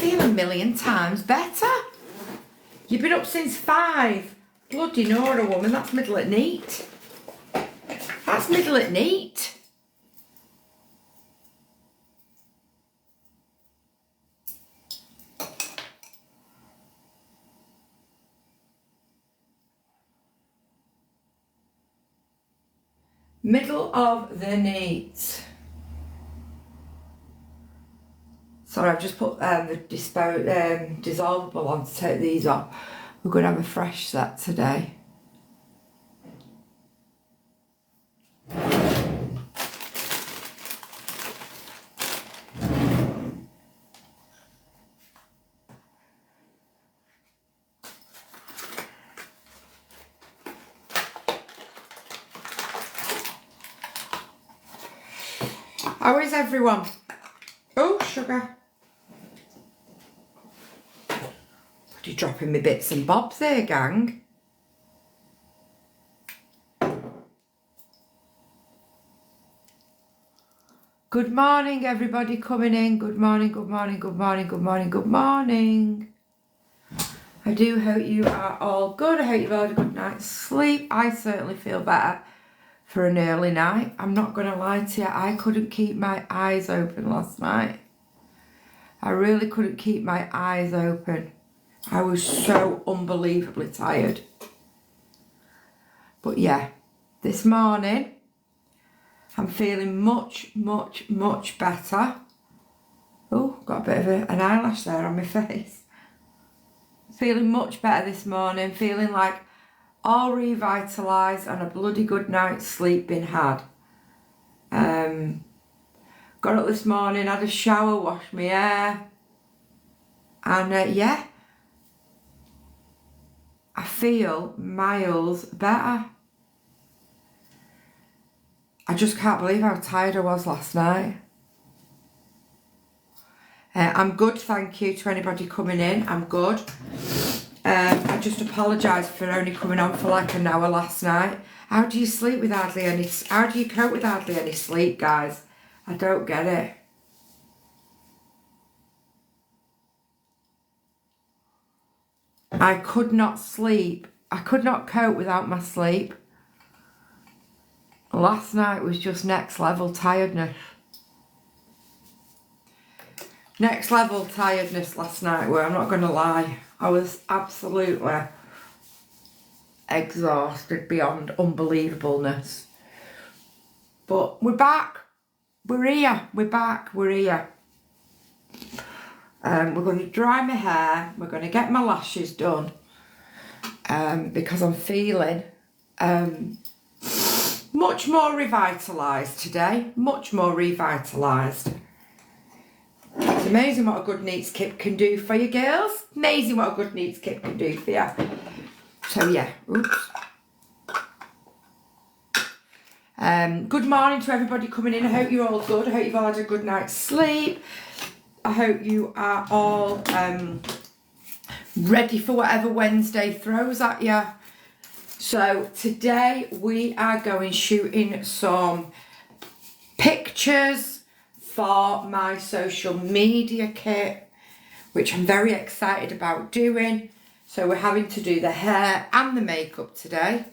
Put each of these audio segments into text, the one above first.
feel a million times better. You've been up since 5. Bloody Nora, woman, that's middle at neat. That's middle at neat. Middle of the neat. Sorry, I've just put the dissolvable on to take these off. We're going to have a fresh set today. How is everyone? Oh, sugar. What are you dropping me bits and bobs there, gang? Good morning, everybody coming in. Good morning, good morning, good morning, good morning, good morning. I do hope you are all good. I hope you've had a good night's sleep. I certainly feel better for an early night. I'm not going to lie to you. I couldn't keep my eyes open last night. I really couldn't keep my eyes open. I was so unbelievably tired. But yeah, this morning, I'm feeling much, much, much better. Oh, got a bit of an eyelash there on my face. Feeling much better this morning. Feeling like all revitalised and a bloody good night's sleep been had. Got up this morning, had a shower, washed my hair. And yeah, I feel miles better. I just can't believe how tired I was last night. I'm good, thank you to anybody coming in. I'm good. I just apologise for only coming on for like an hour last night. How do you sleep with hardly any... How do you cope with hardly any sleep, guys? I don't get it. I could not sleep. I could not cope without my sleep. Last night was just next level tiredness. Next level tiredness last night, where I'm not going to lie. I was absolutely exhausted beyond unbelievableness. But we're back. We're here. We're back. We're here. We're going to dry my hair. We're going to get my lashes done. Because I'm feeling much more revitalised today. Much more revitalised. It's amazing what a good neats kit can do for you, girls. Amazing what a good neats kit can do for you. So yeah, oops. Good morning to everybody coming in. I hope you're all good. I hope you've all had a good night's sleep. I hope you are all ready for whatever Wednesday throws at you. So today we are going shooting some pictures for my social media kit, which I'm very excited about doing. So we're having to do the hair and the makeup today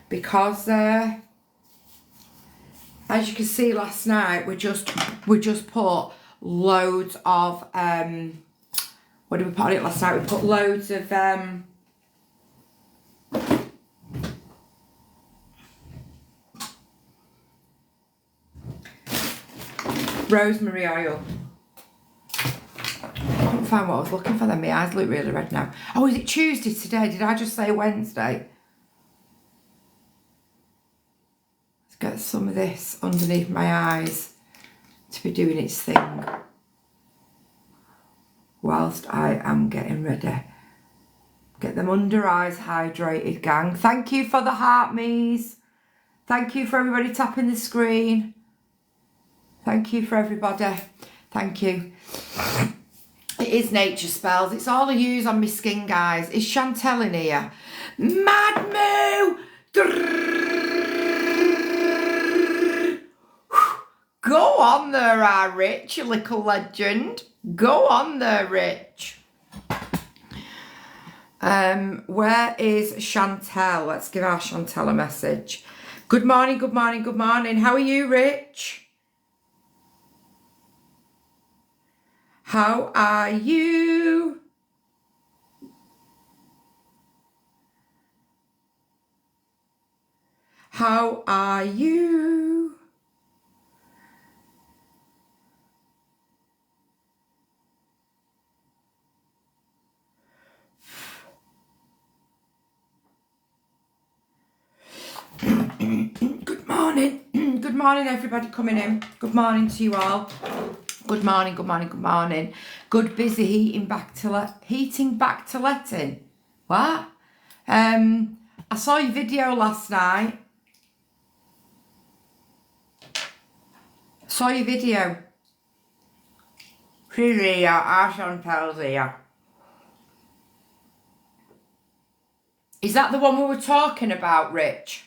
because as you can see last night we just put loads of what did we put on it last night? We put loads of rosemary oil. I couldn't find what I was looking for then. My eyes look really red now. Oh, is it Tuesday today? Did I just say Wednesday? Let's get some of this underneath my eyes to be doing its thing whilst I am getting ready. Get them under eyes hydrated, gang. Thank you for the heart me's. Thank you for everybody tapping the screen. Thank you for everybody. Thank you. It is Nature Spells. It's all I use on my skin, guys. Is Chantel in here? Mad Moo! Go on there, Rich, you little legend. Go on there, Rich. Where is Chantel? Let's give our Chantel a message. Good morning, good morning, good morning. How are you, Rich? How are you? How are you? Good morning. Good morning, everybody coming in. Good morning to you all. Good morning, good morning, good morning. Good busy heating back to letting. What? I saw your video last night. Saw your video. She's here, our Chantel's here. Is that the one we were talking about, Rich?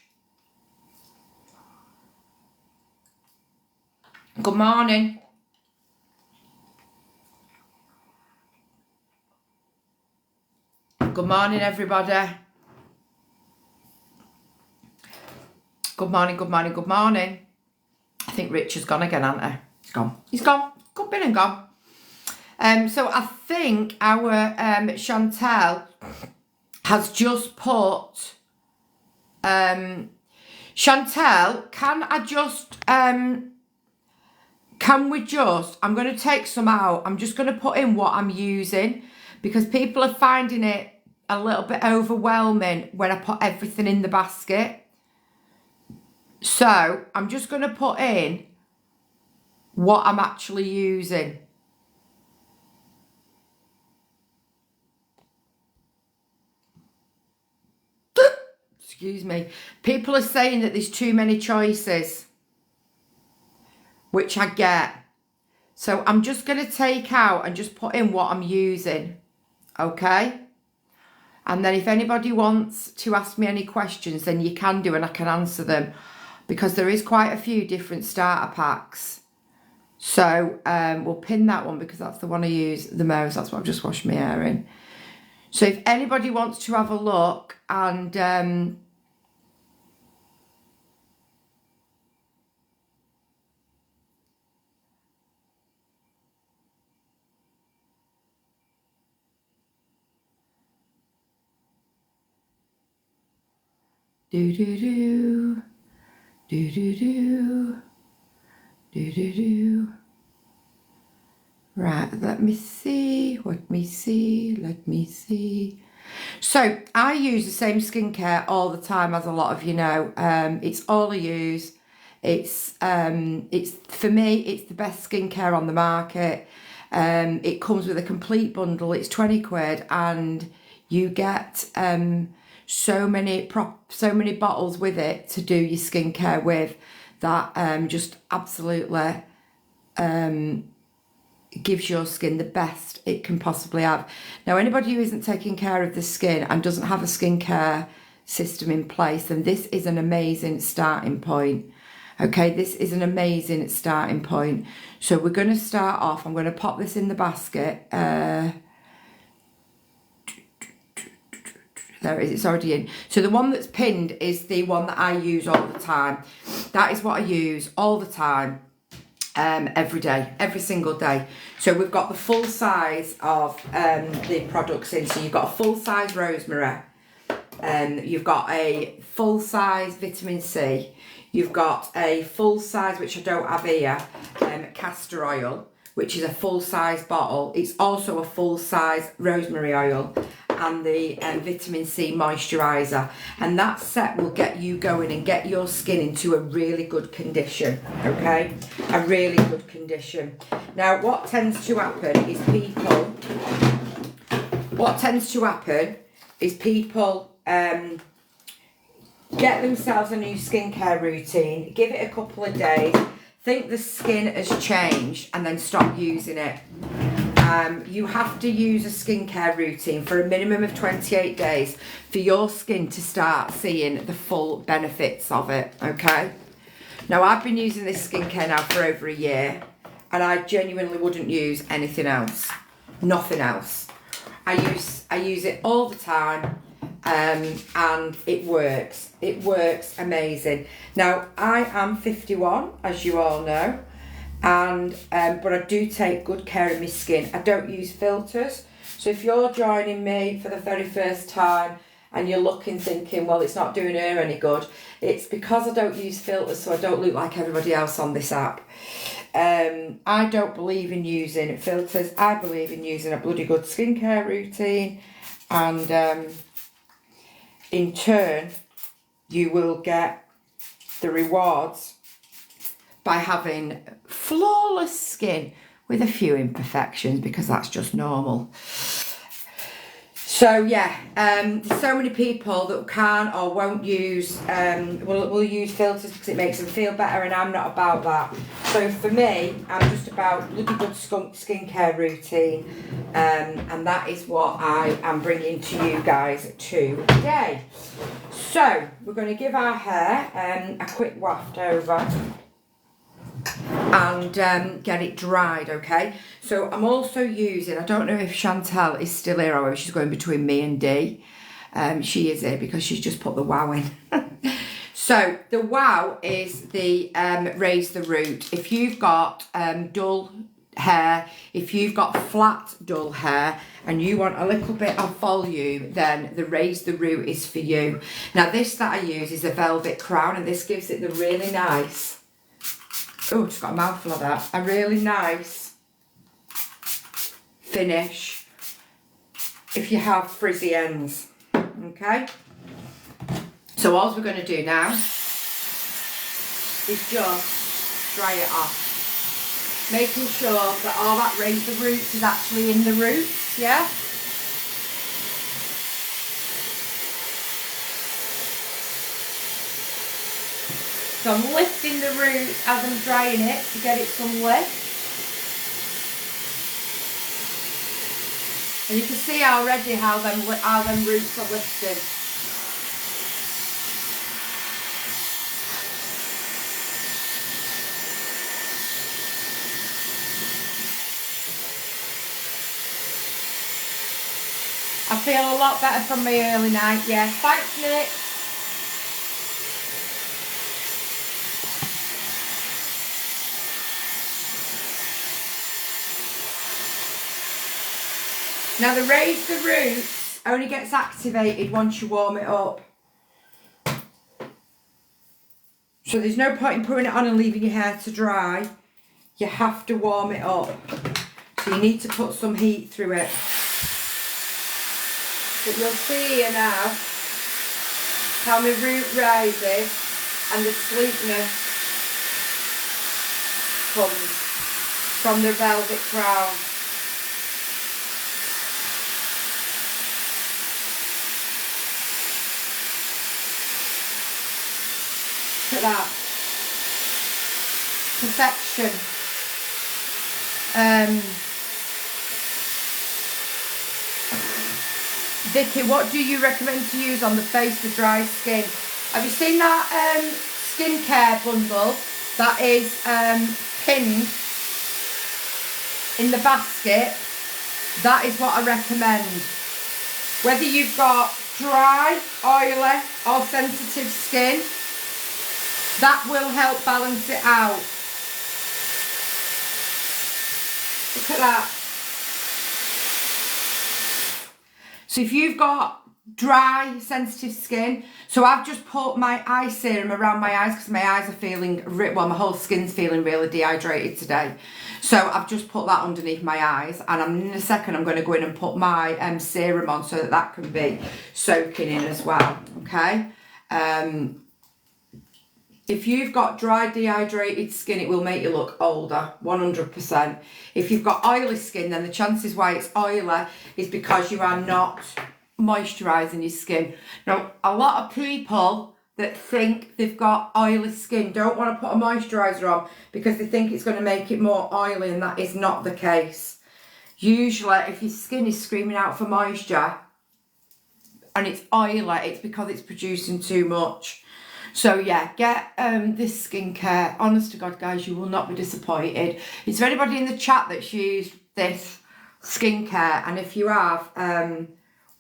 Good morning. Good morning, everybody. Good morning, good morning, good morning. I think Rich has gone again, hasn't he? He's gone. He's gone. Good been and gone. So I think our Chantel has just put... Chantel, can we just... I'm going to take some out. I'm just going to put in what I'm using because people are finding it a little bit overwhelming when I put everything in the basket. So I'm just going to put in what I'm actually using. Excuse me. People are saying that there's too many choices, which I get. So I'm just going to take out and just put in what I'm using. Okay? And then if anybody wants to ask me any questions, then you can do and I can answer them. Because there is quite a few different starter packs. So we'll pin that one because that's the one I use the most. That's what I've just washed my hair in. So if anybody wants to have a look and... do-do-do... Do-do-do. Do-do-do. Right, let me see. Let me see. So, I use the same skincare all the time, as a lot of you know. It's all I use. It's for me, it's the best skincare on the market. It comes with a complete bundle. It's 20 quid and you get... so many bottles with it to do your skincare with that just absolutely gives your skin the best it can possibly have. Now, anybody who isn't taking care of the skin and doesn't have a skincare system in place, then this is an amazing starting point. Okay, this is an amazing starting point. So we're going to start off. I'm going to pop this in the basket. There it is, it's already in. So the one that's pinned is the one that I use all the time. That is what I use all the time, every day, every single day. So we've got the full size of the products in. So you've got a full size rosemary, you've got a full size vitamin C, you've got a full size, which I don't have here, castor oil, which is a full size bottle. It's also a full size rosemary oil, and the vitamin C moisturiser, and that set will get you going and get your skin into a really good condition. Okay, a really good condition. Now what tends to happen is people get themselves a new skincare routine, give it a couple of days, think the skin has changed, and then stop using it. You have to use a skincare routine for a minimum of 28 days for your skin to start seeing the full benefits of it, okay? Now, I've been using this skincare now for over a year, and I genuinely wouldn't use anything else. Nothing else. I use it all the time, and it works. It works amazing. Now, I am 51, as you all know, and but I do take good care of my skin. I don't use filters. So if you're joining me for the very first time and you're looking thinking, well, it's not doing her any good, it's because I don't use filters, so I don't look like everybody else on this app. I don't believe in using filters. I believe in using a bloody good skincare routine, and in turn you will get the rewards by having flawless skin with a few imperfections, because that's just normal. So yeah, there's so many people that can or won't use, will use filters because it makes them feel better, and I'm not about that. So for me, I'm just about bloody good skincare routine, and that is what I am bringing to you guys today. So we're going to give our hair a quick waft over and get it dried, okay? So I'm also using, I don't know if Chantel is still here or if she's going between me and Dee. She is here because she's just put the wow in. So the wow is the raise the root. If you've got dull hair, if you've got flat dull hair and you want a little bit of volume, then the raise the root is for you. Now this that I use is a velvet crown, and this gives it the really nice, oh, just got a mouthful of that, a really nice finish if you have frizzy ends, okay? So all we're going to do now is just dry it off, making sure that all that raise the roots is actually in the roots, yeah? So I'm lifting the root as I'm drying it to get it some lift. And you can see already how them roots are lifted. I feel a lot better from my early night, yeah. Thanks, Nick. Now the raise the roots only gets activated once you warm it up. So there's no point in putting it on and leaving your hair to dry. You have to warm it up. So you need to put some heat through it. But you'll see here now how my root rises and the sleekness comes from the velvet crown. Look at that. Perfection. Vicky, what do you recommend to use on the face for dry skin? Have you seen that skincare bundle that is pinned in the basket? That is what I recommend. Whether you've got dry, oily or sensitive skin, that will help balance it out. Look at that. So if you've got dry, sensitive skin, so I've just put my eye serum around my eyes because my eyes are feeling, well, my whole skin's feeling really dehydrated today. So I've just put that underneath my eyes, and in a second I'm going to go in and put my serum on so that that can be soaking in as well, okay? If you've got dry, dehydrated skin, it will make you look older, 100%. If you've got oily skin, then the chances why it's oily is because you are not moisturising your skin. Now, a lot of people that think they've got oily skin don't want to put a moisturiser on because they think it's going to make it more oily, and that is not the case. Usually, if your skin is screaming out for moisture and it's oily, it's because it's producing too much. So yeah, get this skincare. Honest to God, guys, you will not be disappointed. Is there anybody in the chat that's used this skincare? And if you have,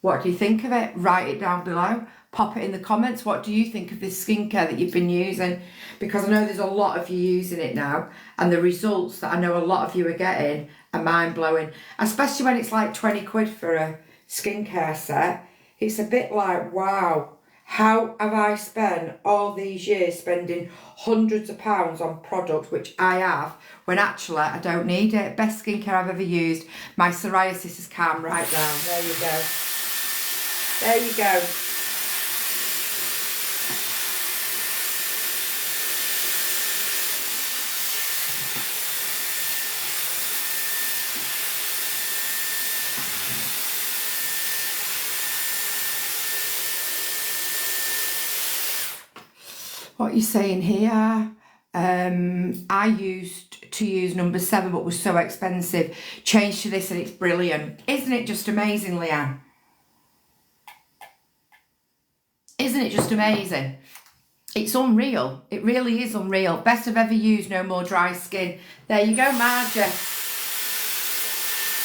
what do you think of it? Write it down below. Pop it in the comments. What do you think of this skincare that you've been using? Because I know there's a lot of you using it now, and the results that I know a lot of you are getting are mind-blowing. Especially when it's like 20 quid for a skincare set. It's a bit like, wow. How have I spent all these years spending hundreds of pounds on products, which I have, when actually I don't need it? Best skincare I've ever used. My psoriasis has calmed right down. There you go. There you go. What are you saying here? I used to use number 7, but was so expensive. Changed to this and it's brilliant. Isn't it just amazing, Leanne? Isn't it just amazing? It's unreal. It really is unreal. Best I've ever used, no more dry skin. There you go, Margie.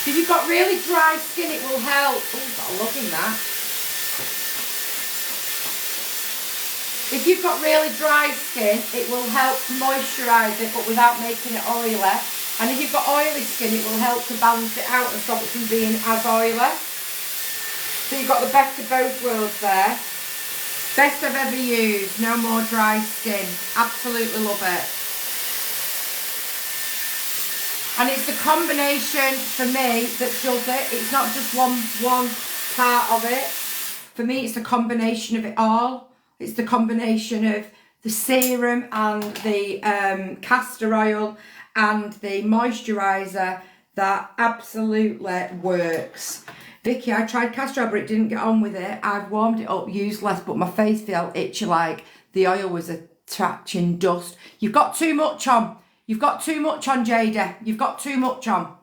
If you've got really dry skin, it will help. Oh, got a love in that. If you've got really dry skin, it will help to moisturise it, but without making it oily. And if you've got oily skin, it will help to balance it out and stop it from being as oily. So you've got the best of both worlds there. Best I've ever used, no more dry skin. Absolutely love it. And it's the combination for me that does it. It's not just one part of it. For me, it's the combination of it all. It's the combination of the serum and the castor oil and the moisturiser that absolutely works. Vicky, I tried castor oil, but it didn't get on with it. I've warmed it up, used less, but my face felt itchy like the oil was attracting dust. You've got too much on. You've got too much on, Jada. You've got too much on.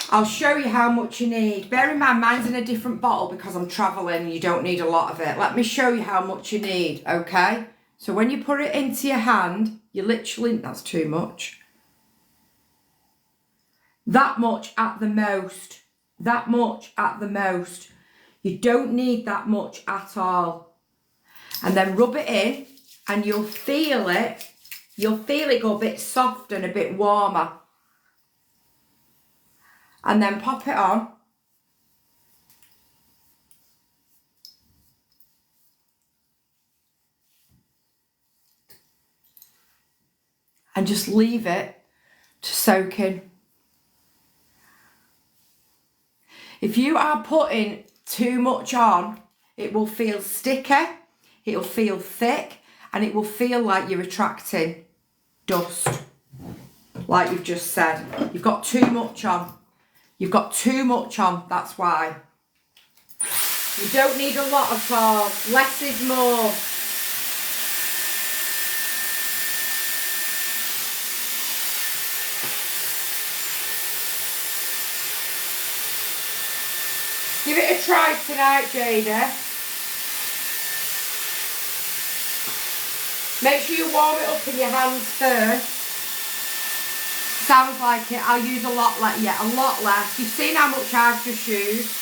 I'll show you how much you need. Bear in mind, mine's in a different bottle because I'm travelling. You don't need a lot of it. Let me show you how much you need, okay? So when you put it into your hand, you literally, that's too much. That much at the most. That much at the most. You don't need that much at all. And then rub it in and you'll feel it. You'll feel it go a bit soft and a bit warmer. And then pop it on. And just leave it to soak in. If you are putting too much on, it will feel sticky, it'll feel thick, and it will feel like you're attracting dust. Like you've just said. You've got too much on. You've got too much on, that's why. You don't need a lot at all. Less is more. Give it a try tonight, Jada. Make sure you warm it up in your hands first. Sounds like it. I'll use a lot less. Yeah, a lot less. You've seen how much I've just used.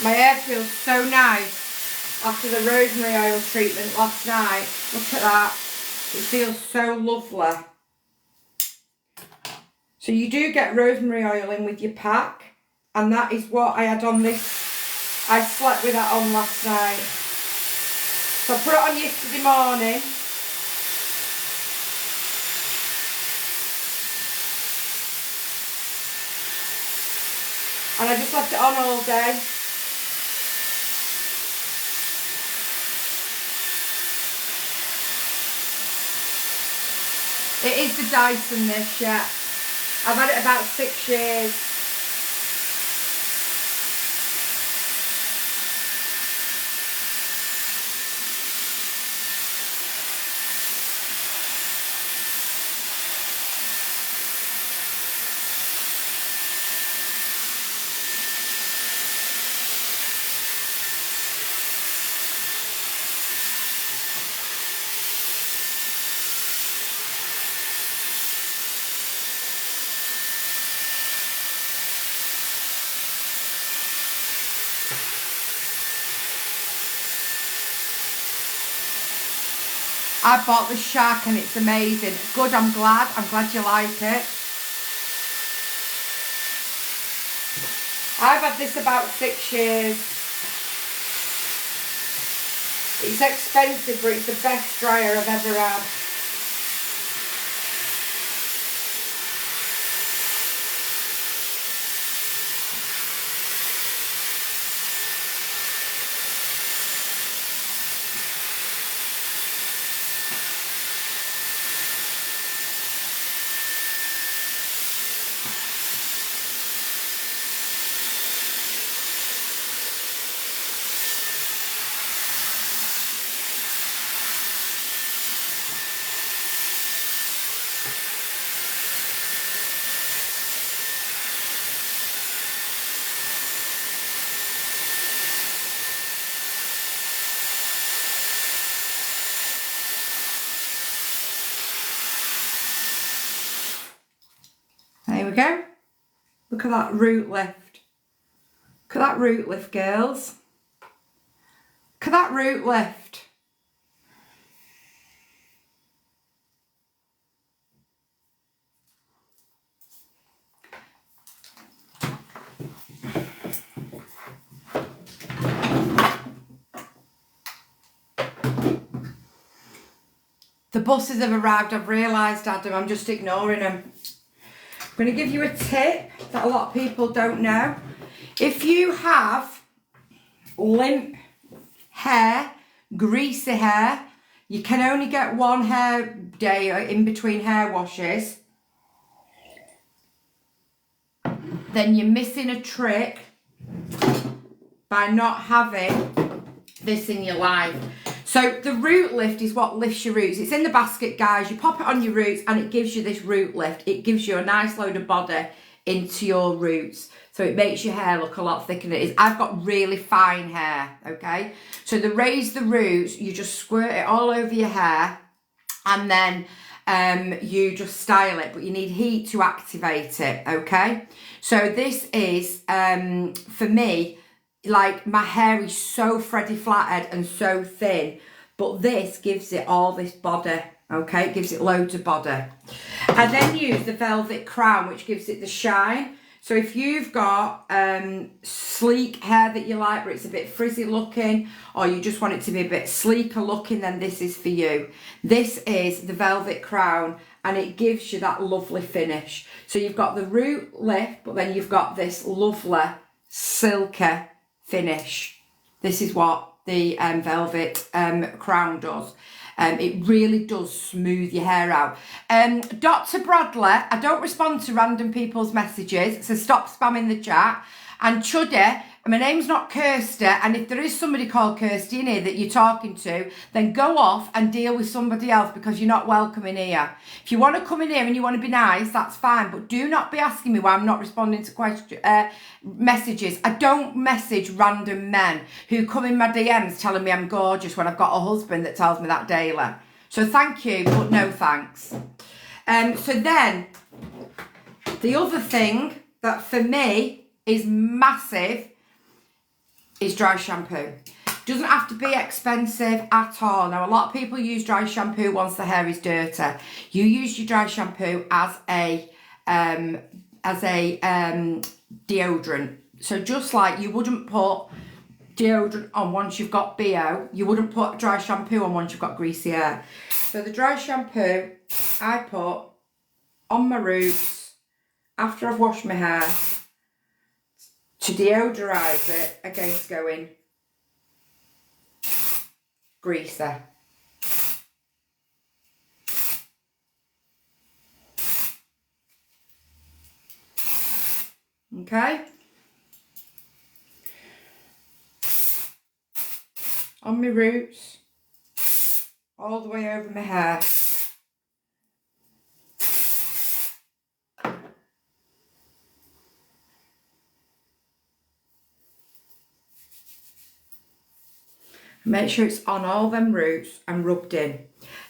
My hair feels so nice after the rosemary oil treatment last night. Look at that. It feels so lovely. So you do get rosemary oil in with your pack. And that is what I had on this. I slept with that on last night. So I put it on yesterday morning. And I just left it on all day. It is the Dyson this, yeah. I've had it about 6 years. I bought the Shark and it's amazing. Good, I'm glad you like it. I've had this about 6 years. It's expensive, but it's the best dryer I've ever had. There we go. Look at that root lift. Look at that root lift, girls. Look at that root lift. The buses have arrived, I've realised, Adam, I'm just ignoring them. I'm going to give you a tip that a lot of people don't know. If you have limp hair, greasy hair, you can only get one hair day in between hair washes, then you're missing a trick by not having this in your life. So the root lift is what lifts your roots. It's in the basket, guys. You pop it on your roots and it gives you this root lift. It gives you a nice load of body into your roots. So it makes your hair look a lot thicker than it is. I've got really fine hair, okay? So the raise the roots, you just squirt it all over your hair and then you just style it, but you need heat to activate it, okay? So this is, for me, like my hair is so Freddy Flathead and so thin, but this gives it all this body, okay? It gives it loads of body. I then use the Velvet Crown, which gives it the shine. So if you've got sleek hair that you like, but it's a bit frizzy looking, or you just want it to be a bit sleeker looking, then this is for you. This is the Velvet Crown, and it gives you that lovely finish. So you've got the root lift, but then you've got this lovely silky finish. This is what the Velvet Crown does. It really does smooth your hair out. Dr. Bradley, I don't respond to random people's messages, so stop spamming the chat. And Chuddy, my name's not Kirsty, and if there is somebody called Kirsty in here that you're talking to, then go off and deal with somebody else because you're not welcome in here. If you want to come in here and you want to be nice, that's fine, but do not be asking me why I'm not responding to messages. I don't message random men who come in my DMs telling me I'm gorgeous when I've got a husband that tells me that daily. So thank you, but no thanks. So then, the other thing that for me is massive is dry shampoo. Doesn't have to be expensive at all. Now, a lot of people use dry shampoo once the hair is dirty. You use your dry shampoo as a deodorant. So just like you wouldn't put deodorant on once you've got BO, you wouldn't put dry shampoo on once you've got greasy hair. So the dry shampoo I put on my roots after I've washed my hair to deodorize it against going greasy. Okay? On my roots, all the way over my hair. Make sure it's on all them roots and rubbed in.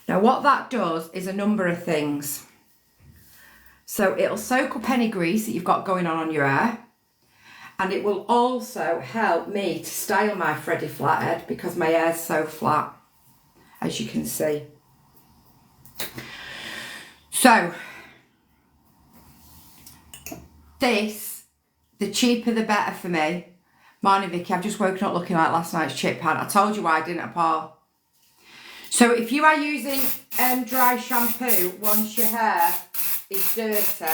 Now what that does is a number of things. So it'll soak up any grease that you've got going on your hair. And it will also help me to style my Freddie Flathead because my hair's so flat, as you can see. So, this, the cheaper the better for me. Morning Vicky, I've just woken up looking like last night's chip pan. I told you why, didn't I, Paul? So if you are using dry shampoo once your hair is dirty,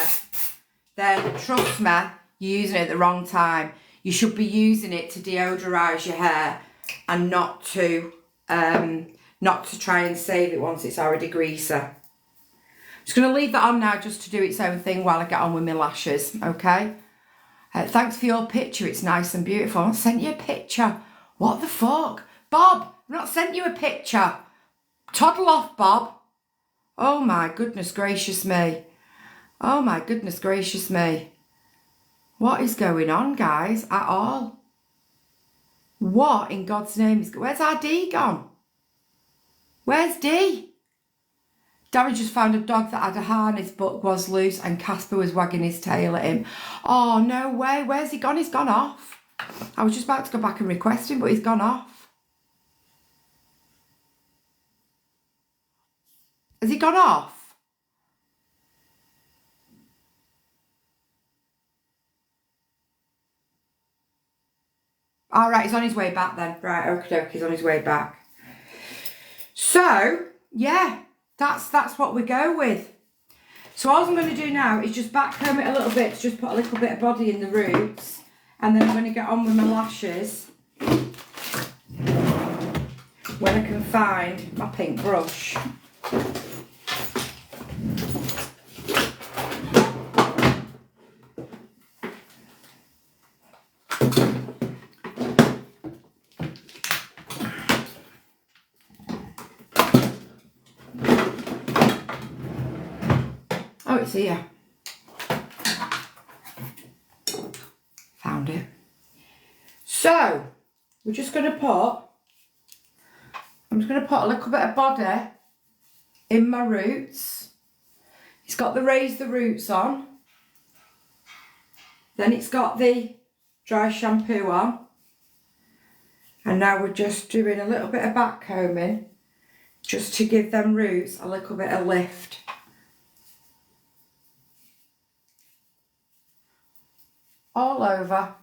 then trust me, you're using it at the wrong time. You should be using it to deodorise your hair and not to try and save it once it's already greasy. I'm just going to leave that on now just to do its own thing while I get on with my lashes, okay? Thanks for your picture, it's nice and beautiful. I sent you a picture. What the fuck? Bob, I've not sent you a picture. Toddle off, Bob. Oh my goodness gracious me. Oh my goodness gracious me. What is going on, guys, at all? What in God's name is... Where's our D gone? Where's D? Darren just found a dog that had a harness but was loose and Casper was wagging his tail at him. Oh, no way. Where's he gone? He's gone off. I was just about to go back and request him, but he's gone off. Has he gone off? All right, he's on his way back then. Right, okie he's on his way back. So, yeah. That's what we go with. So all I'm going to do now is just backcomb it a little bit to just put a little bit of body in the roots. And then I'm going to get on with my lashes when I can find my pink brush. Oh, it's here. Found it. So, we're just going to I'm just going to put a little bit of body in my roots. It's got the raise the roots on. Then it's got the dry shampoo on. And now we're just doing a little bit of back combing just to give them roots a little bit of lift. All over.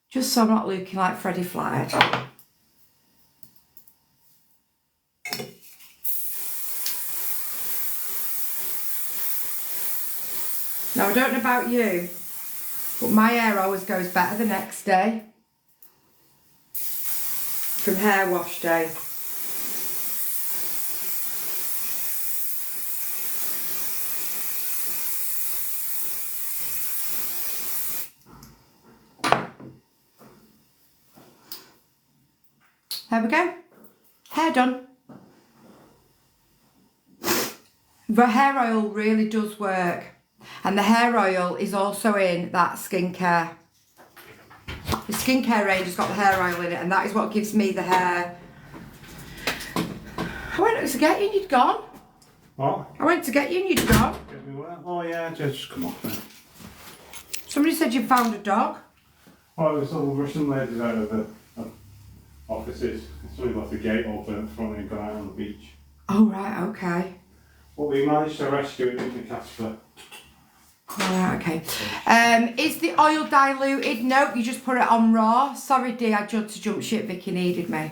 Just so I'm not looking like Freddie Flathead. Now I don't know about you, but my hair always goes better the next day. From hair wash day. There we go. Hair done. The hair oil really does work. And the hair oil is also in that skincare. The skincare range has got the hair oil in it, and that is what gives me the hair. I went to get you and you'd gone. What? I went to get you and you'd gone. Get me where? Oh yeah, just come off now. Somebody said you found a dog. Oh, there's little Russian ladies out of the offices. Somebody left the gate open at the front and gone out on the beach. Oh right, okay. But we managed to rescue it, didn't we, Casper? Alright, okay. Is the oil diluted? No, you just put it on raw. Sorry, dear, I had to jump ship. Vicky needed me.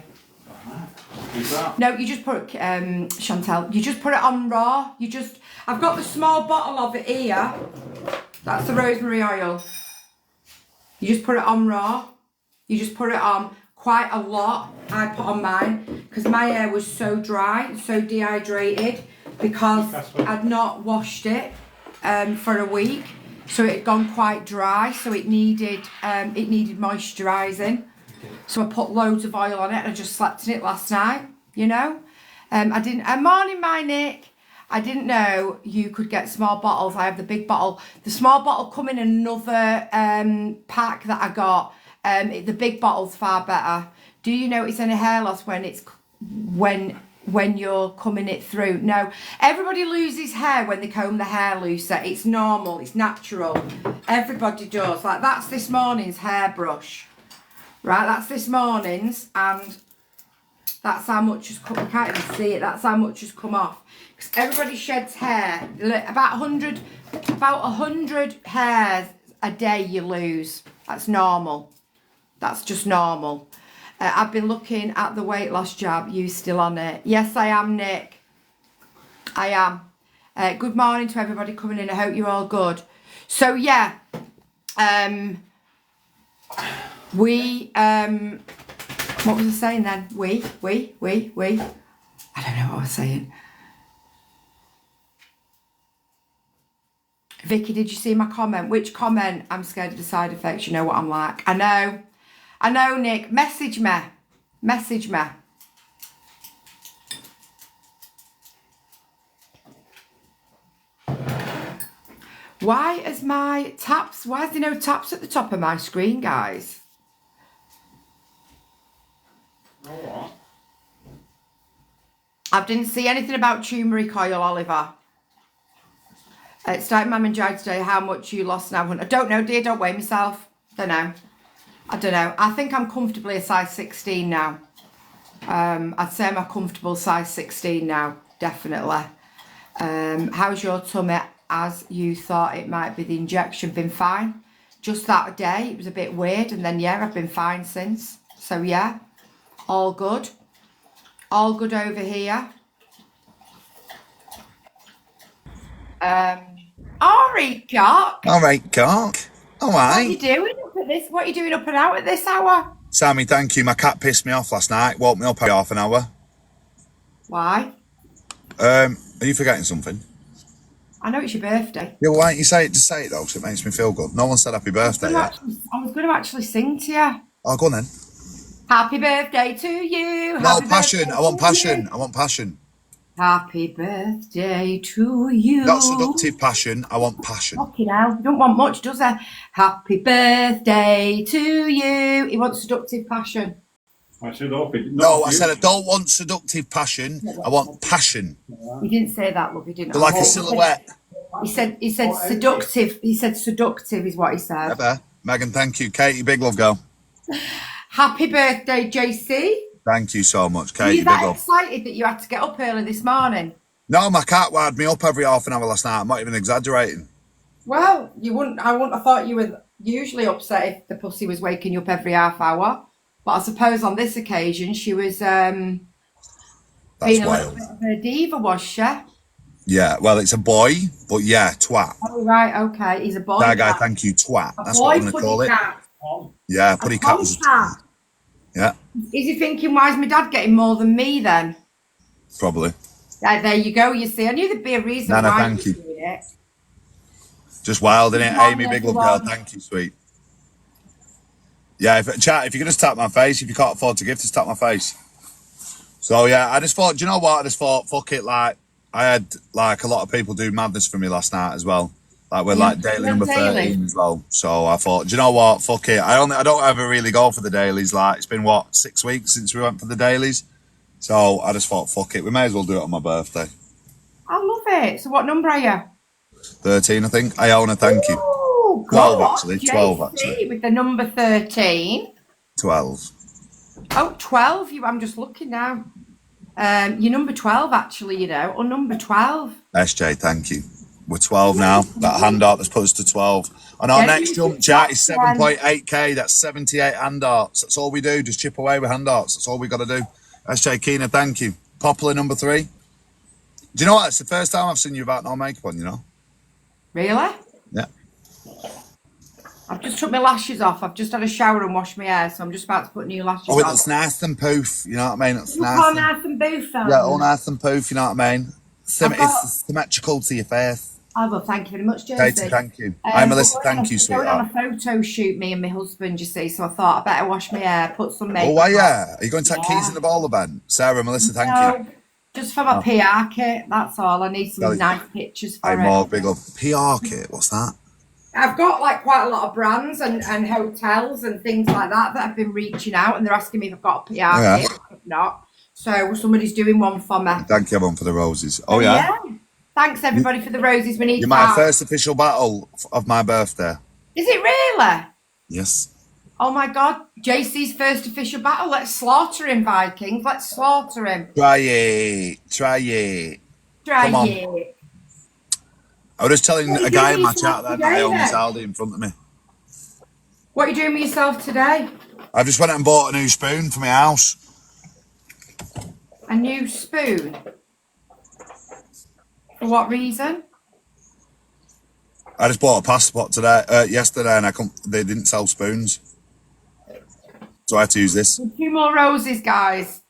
Who's that? No, you just put it, Chantel, you just put it on raw. I've got the small bottle of it here. That's the rosemary oil. You just put it on raw. You just put it on quite a lot I put on mine because my hair was so dry, so dehydrated because I'd not washed it for a week. So it had gone quite dry, so it needed moisturising. So I put loads of oil on it and I just slept in it last night, you know. Morning, my Nick. I didn't know you could get small bottles. I have the big bottle. The small bottle come in another pack that I got. The big bottle's far better. Do you notice any hair loss when you're combing it through? No. Everybody loses hair when they comb the hair looser. It's normal. It's natural. Everybody does. Like that's this morning's hairbrush. Right, that's this morning's, and that's how much has come. I can't even see it. That's how much has come off. Because everybody sheds hair. About 100 hairs a day you lose. That's normal. That's just normal. I've been looking at the weight loss jab. You still on it? Yes, I am, Nick. I am. Good morning to everybody coming in. I hope you're all good. So yeah, what was I saying then? We. I don't know what I was saying. Vicky, did you see my comment? Which comment? I'm scared of the side effects. You know what I'm like. I know, Nick. Message me. Why is there no taps at the top of my screen, guys? I didn't see anything about turmeric oil, Oliver. It's like Mum and Jai today, how much you lost now. I don't know, dear, don't weigh myself. I don't know. I think I'm comfortably a size 16 now. I'd say I'm a comfortable size 16 now, definitely. How's your tummy? As you thought it might be the injection, been fine. Just that day, it was a bit weird, and then yeah, I've been fine since. So yeah, all good. All good over here. All right, Cock. All right, Cock. All right. What are you doing up at this? What are you doing up and out at this hour? Sammy, thank you. My cat pissed me off last night. Woke me up every half an hour. Why? Are you forgetting something? I know it's your birthday. Yeah, well, why don't you say it? Just say it, though, because it makes me feel good. No one said happy birthday yet. I was going to actually sing to you. Oh, go on then. Happy birthday to you. No, passion. I want passion. I want passion. Happy birthday to you. Not seductive passion. I want passion. Fucking hell. You don't want much, does he? Happy birthday to you. He wants seductive passion. I should hope it. No, I said I don't want seductive passion. I want passion. He didn't say that, love. He didn't. Like a silhouette. He said seductive. He said seductive is what he said. Ever. Megan, thank you. Katie, big love, girl. Happy birthday, JC. Thank you so much, Were Katie. you that Big love. excited that you had to get up early this morning? No, my cat wired me up every half an hour last night. I'm not even exaggerating. Well, I wouldn't have thought you were usually upset if the pussy was waking you up every half hour. But I suppose on this occasion she was being a little bit of a diva, was she? Yeah, well, it's a boy, but yeah, twat. Oh, right, okay. He's a boy. That guy, thank you, twat. That's what I'm going to call it. Yeah, putty cat was. Yeah. Is he thinking, why is my dad getting more than me then? Probably. There you go, you see. I knew there'd be a reason Nana, why thank you. doing it. Just wild, innit? Amy, big love girl, thank you, sweet. Yeah, if you're going to tap my face, if you can't afford to give, just tap my face. So yeah, I just thought, do you know what? I just thought, fuck it, like, I had like a lot of people do madness for me last night as well. Like we're like daily number 13 as well. So I thought, do you know what? Fuck it. I don't ever really go for the dailies. Like it's been what, 6 weeks since we went for the dailies. So I just thought, fuck it. We may as well do it on my birthday. I love it. So what number are you? 13, I think. Iona, thank you. Ooh, 12 actually. 12 actually. With the number 13. 12. Oh, 12. I'm just looking now. You're number 12 actually, you know, or number 12. SJ, thank you. We're 12 now. That hand art that's put us to 12. And our next jump chat is 7.8k. That's 78 hand arts. That's all we do. Just chip away with hand arts. That's all we got to do. SJ Keena, thank you. Popular number 3. Do you know what? It's the first time I've seen you without no makeup on, you know? Really? Yeah. I've just took my lashes off. I've just had a shower and washed my hair, so I'm just about to put new lashes Oh, it on. looks nice and poof. You know what I mean? It's Look nice. how And, nice and boof on. yeah, all nice and poof. You know what I mean? I've got- It's symmetrical to your face. Oh, well, thank you very much, Katie, Josie. thank you. Hi, Melissa. We're going Thank you, Going on sweetheart. a photo shoot, me and my husband, you see, so I thought I better wash my hair, put some makeup Oh, are on. you? Are you going to take Yeah. keys in the ball event? Sarah, Melissa, thank you. No, just for my PR kit, that's all. I need some Sorry. nice pictures for Hi, it. Morg, big up. PR kit, what's that? I've got like quite a lot of brands and hotels and things like that have been reaching out and they're asking me if I've got a PR Yeah. kit. If not, so somebody's doing one for me. Thank you, everyone, for the roses. Oh, yeah? Thanks everybody for the roses. We need You're my cards. first official battle of my birthday. Is it really? Yes. Oh my God, JC's first official battle. Let's slaughter him, Vikings. Let's slaughter him. Try it. Try it. Try Come on. it. I was just telling What are a you guy doing in my with chat yourself that today, I own this then? Aldi in front of me. What are you doing with yourself today? I just went and bought a new spoon for my house. A new spoon. For what reason? I just bought a pasta pot yesterday, and they didn't sell spoons, so I had to use this. 2 more roses, guys.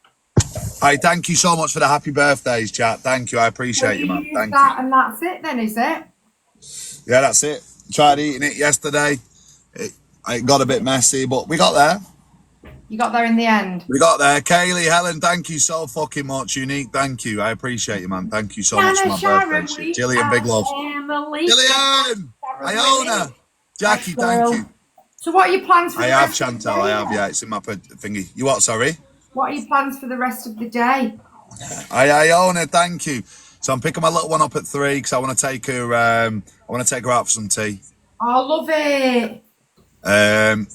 Hi, thank you so much for the happy birthdays, chat. Thank you, I appreciate you, man. use Thank that you. and that's it then, is it? Yeah, that's it. Tried eating it yesterday. It got a bit messy, but we got there. You got there in the end. We got there. Kaylee, Helen, thank you so fucking much. Unique, thank you. I appreciate you, man. Thank you so much for my birthday shit. Jillian, big love. Jillian! Iona! Jackie, thank you. So what are your plans for I the have, rest of the Chantal. day? I have, yeah. It's in my thingy. You what, sorry? What are your plans for the rest of the day? Iona, thank you. So I'm picking my little one up at 3 because I want to take her. I want to take her out for some tea. Oh, love it. I'm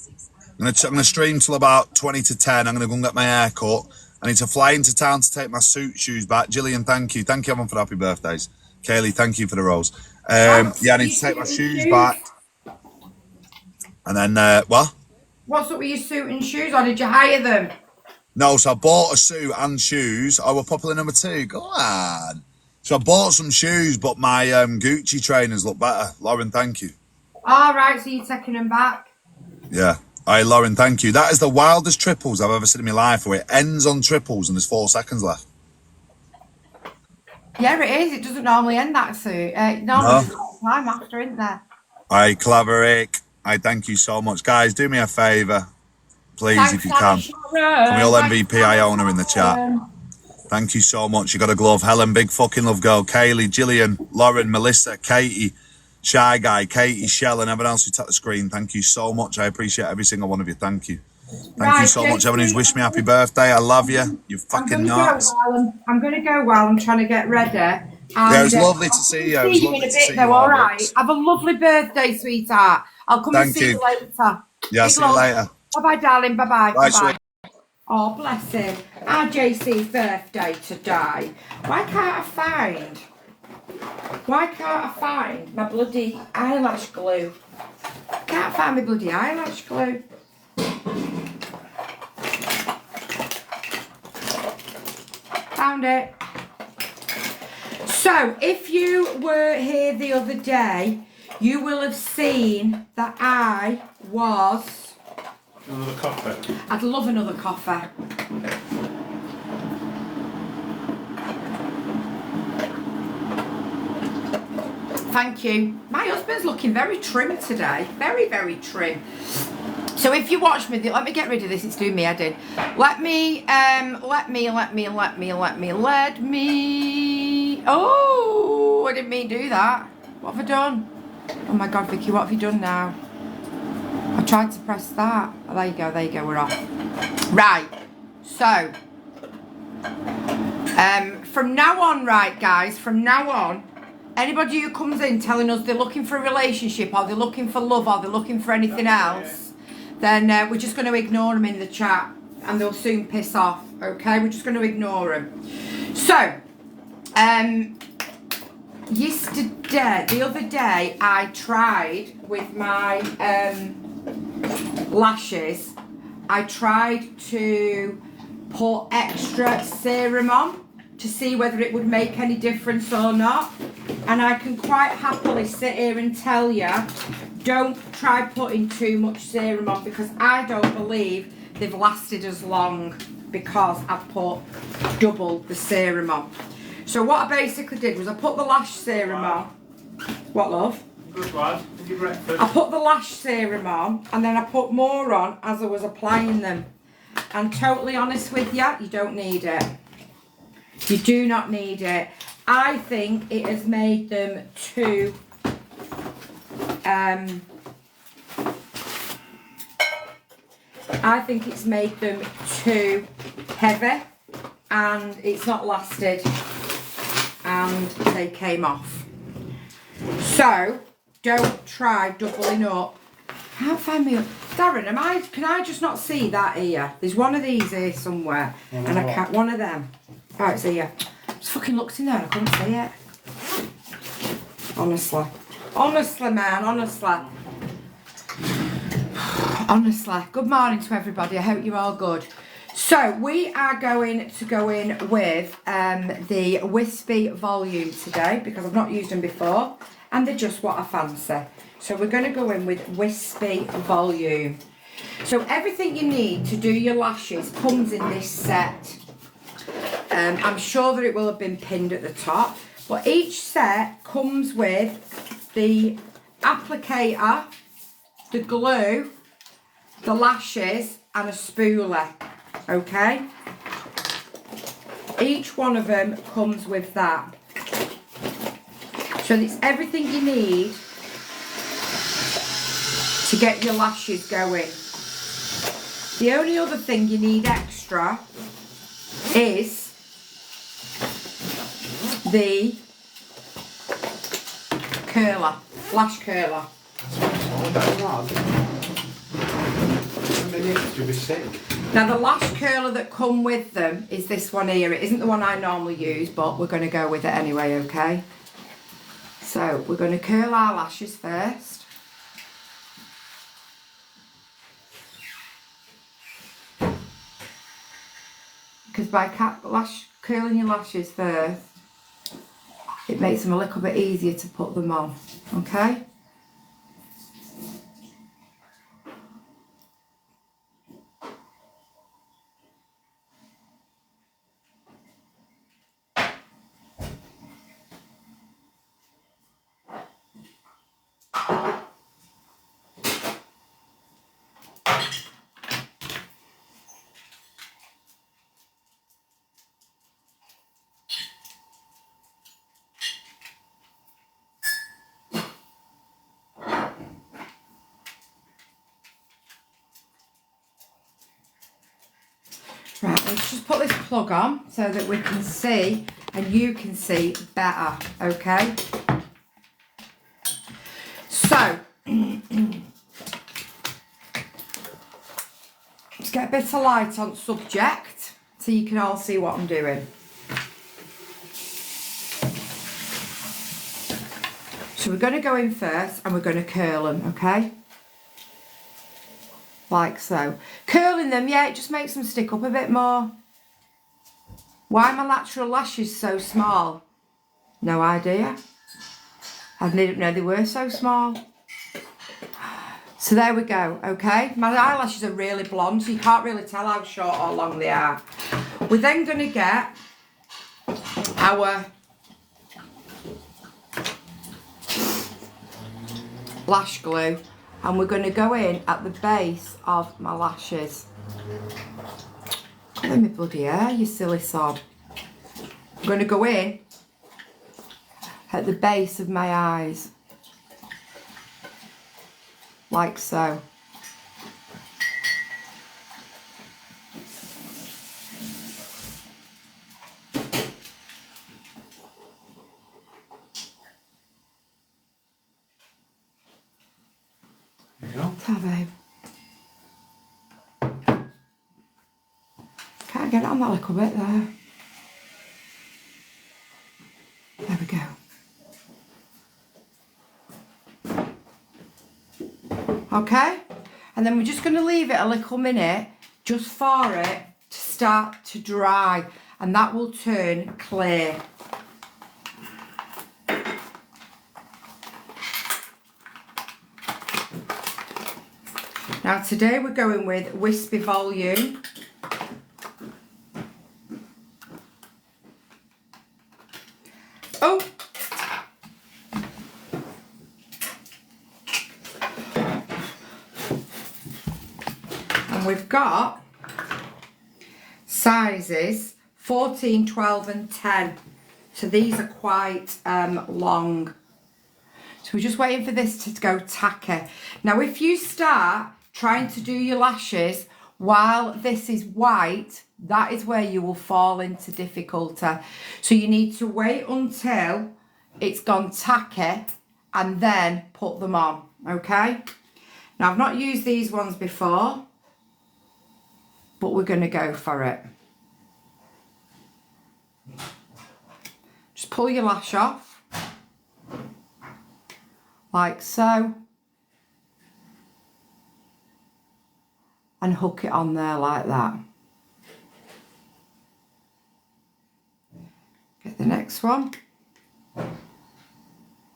gonna stream till about 20 to 10. I'm gonna go and get my hair cut. I need to fly into town to take my suit shoes back. Gillian, thank you. Thank you, everyone, for the happy birthdays. Kaylee, thank you for the rose. Yeah, I need to take my shoes back. And then, what? What's up with your suit and shoes, or did you hire them? No, so I bought a suit and shoes. Oh, we're popular number 2. Go on. So I bought some shoes, but my Gucci trainers look better. Lauren, thank you. All right, so you're taking them back. Yeah. Hi, Lauren, thank you. That is the wildest triples I've ever seen in my life, where it ends on triples and there's 4 seconds left. Yeah, it is. It doesn't normally end that soon. Normally there's a lot of time after, isn't there? Hi, Claverick. I thank you so much. Guys, do me a favour, please, Thanks, if you can. Sharon. Can we all Thanks, MVP Iona in the chat? Sharon. Thank you so much. You got a glove. Helen, big fucking love girl. Kaylee, Gillian, Lauren, Melissa, Katie, Shy Guy, Katie, Shell, and everyone else who tapped the screen. Thank you so much. I appreciate every single one of you. Thank you. Thank you so much, everyone who's wished me happy birthday. I love you. You fucking nuts. I'm going to go while I'm trying to get ready. Yeah, it was lovely to see you. It was See you in lovely a to see bit, you. though, all right? Have a lovely birthday, sweetheart. I'll come and Thank see you. you later. Yeah, Big see you love. later. Bye-bye, darling. Bye-bye. Bye, Bye-bye. Oh, bless him. Our JC's birthday today. Why can't I find my bloody eyelash glue? Can't find my bloody eyelash glue. Found it. So, if you were here the other day, you will have seen that I was... Another coffee. I'd love another coffee. Thank you. My husband's looking very trim today. Very, very trim. So if you watch me, let me get rid of this. It's doing me head in. Let me. Oh, I didn't mean to do that. What have I done? Oh my God, Vicky, what have you done now? I tried to press that. Oh, there you go, we're off. Right, so, from now on, right, guys, from now on, anybody who comes in telling us they're looking for a relationship or they're looking for love or they're looking for anything else, then we're just going to ignore them in the chat and they'll soon piss off, okay? We're just going to ignore them. So, the other day, I tried with my lashes, I tried to put extra serum on to see whether it would make any difference or not. And I can quite happily sit here and tell you, don't try putting too much serum on because I don't believe they've lasted as long because I've put double the serum on. So what I basically did was I put the lash serum on. What, love? Good lad. Your breakfast. I put the lash serum on and then I put more on as I was applying them. And totally honest with you, you don't need it. You do not need it. I think it has made them too I think it's made them too heavy and it's not lasted and they came off. So don't try doubling up. Can't find me. Darren, can I just not see that here? There's one of these here somewhere and I can't, one of them. Oh, it's here. I just fucking looked in there and I couldn't see it. Honestly. Honestly, man, honestly. Honestly. Good morning to everybody. I hope you're all good. So, we are going to go in with the Wispy Volume today because I've not used them before and they're just what I fancy. So, we're going to go in with Wispy Volume. So, everything you need to do your lashes comes in this set. I'm sure that it will have been pinned at the top, but each set comes with the applicator, the glue, the lashes and a spoolie, okay? Each one of them comes with that. So it's everything you need to get your lashes going. The only other thing you need extra is the curler, lash curler. Now the lash curler that come with them is this one here. It isn't the one I normally use, but we're going to go with it anyway, okay? So we're going to curl our lashes first. Because by curling your lashes first, it makes them a little bit easier to put them on, okay? Right, let's just put this plug on so that we can see and you can see better, okay? So, let's get a bit of light on subject so you can all see what I'm doing. So we're going to go in first and we're going to curl them, okay? Like so. Curling them, yeah, it just makes them stick up a bit more. Why are my lateral lashes so small? No idea. I didn't know they were so small. So there we go, okay? My eyelashes are really blonde, so you can't really tell how short or long they are. We're then going to get our lash glue. And we're going to go in at the base of my lashes. Let me bloody hair, you silly sod. I'm going to go in at the base of my eyes. Like so. Babe. Can't get it on that little bit there. There we go. Okay, and then we're just going to leave it a little minute just for it to start to dry, and that will turn clear. Now today we're going with Wispy Volume. Oh! And we've got sizes 14, 12 and 10. So these are quite long. So we're just waiting for this to go tacky. Now if you start trying to do your lashes while this is white, that is where you will fall into difficulty. So you need to wait until it's gone tacky and then put them on, okay? Now I've not used these ones before, but we're going to go for it. Just pull your lash off, like so, and hook it on there like that. Get the next one.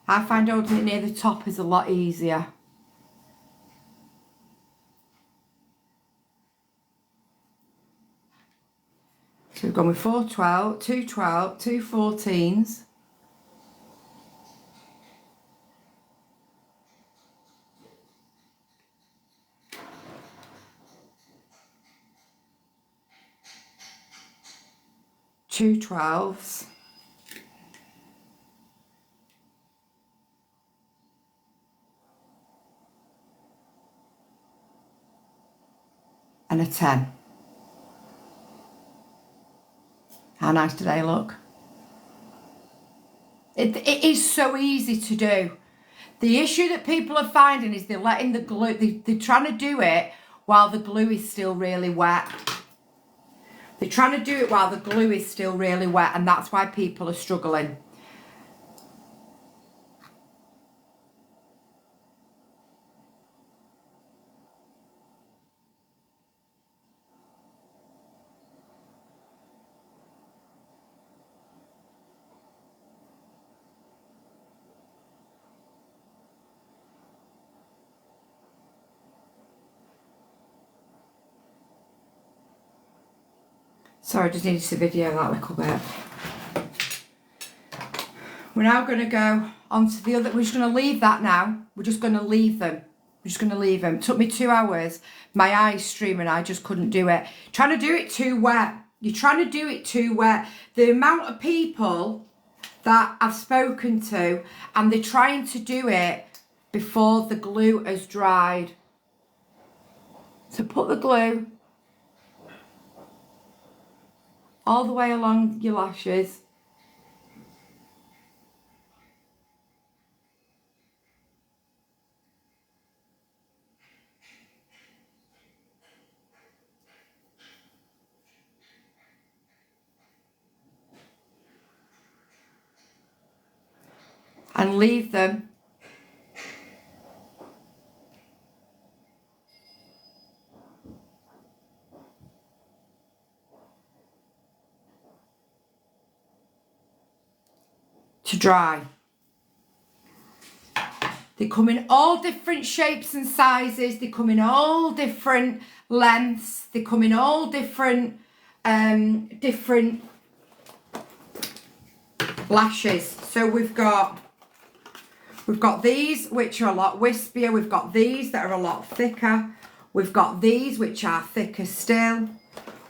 I find holding it near the top is a lot easier. So we've gone with 4 12, 2 12, 2 14s. Two 12s. And a 10. How nice do they look? It is so easy to do. The issue that people are finding is they're letting the glue, they're trying to do it while the glue is still really wet. They're trying to do it while the glue is still really wet, and that's why people are struggling. Sorry, I just needed to video that a little bit. We're now going to go on to the other. We're just going to leave that now. We're just going to leave them. We're just going to leave them. It took me 2 hours. My eyes streaming. I just couldn't do it. Trying to do it too wet. You're trying to do it too wet. The amount of people that I've spoken to, and they're trying to do it before the glue has dried. So put the glue all the way along your lashes. And leave them to dry. They come in all different shapes and sizes. They come in all different lengths. They come in all different different lashes. So we've got these which are a lot wispier. We've got these that are a lot thicker. We've got these which are thicker still.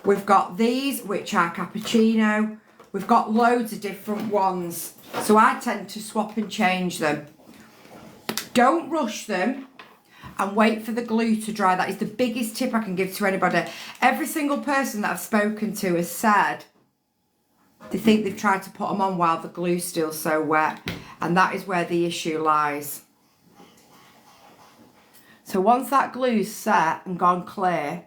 We've got these which are cappuccino. We've got loads of different ones. So I tend to swap and change them. Don't rush them and wait for the glue to dry. That is the biggest tip I can give to anybody. Every single person that I've spoken to has said they think they've tried to put them on while the glue's still so wet. And that is where the issue lies. So once that glue's set and gone clear,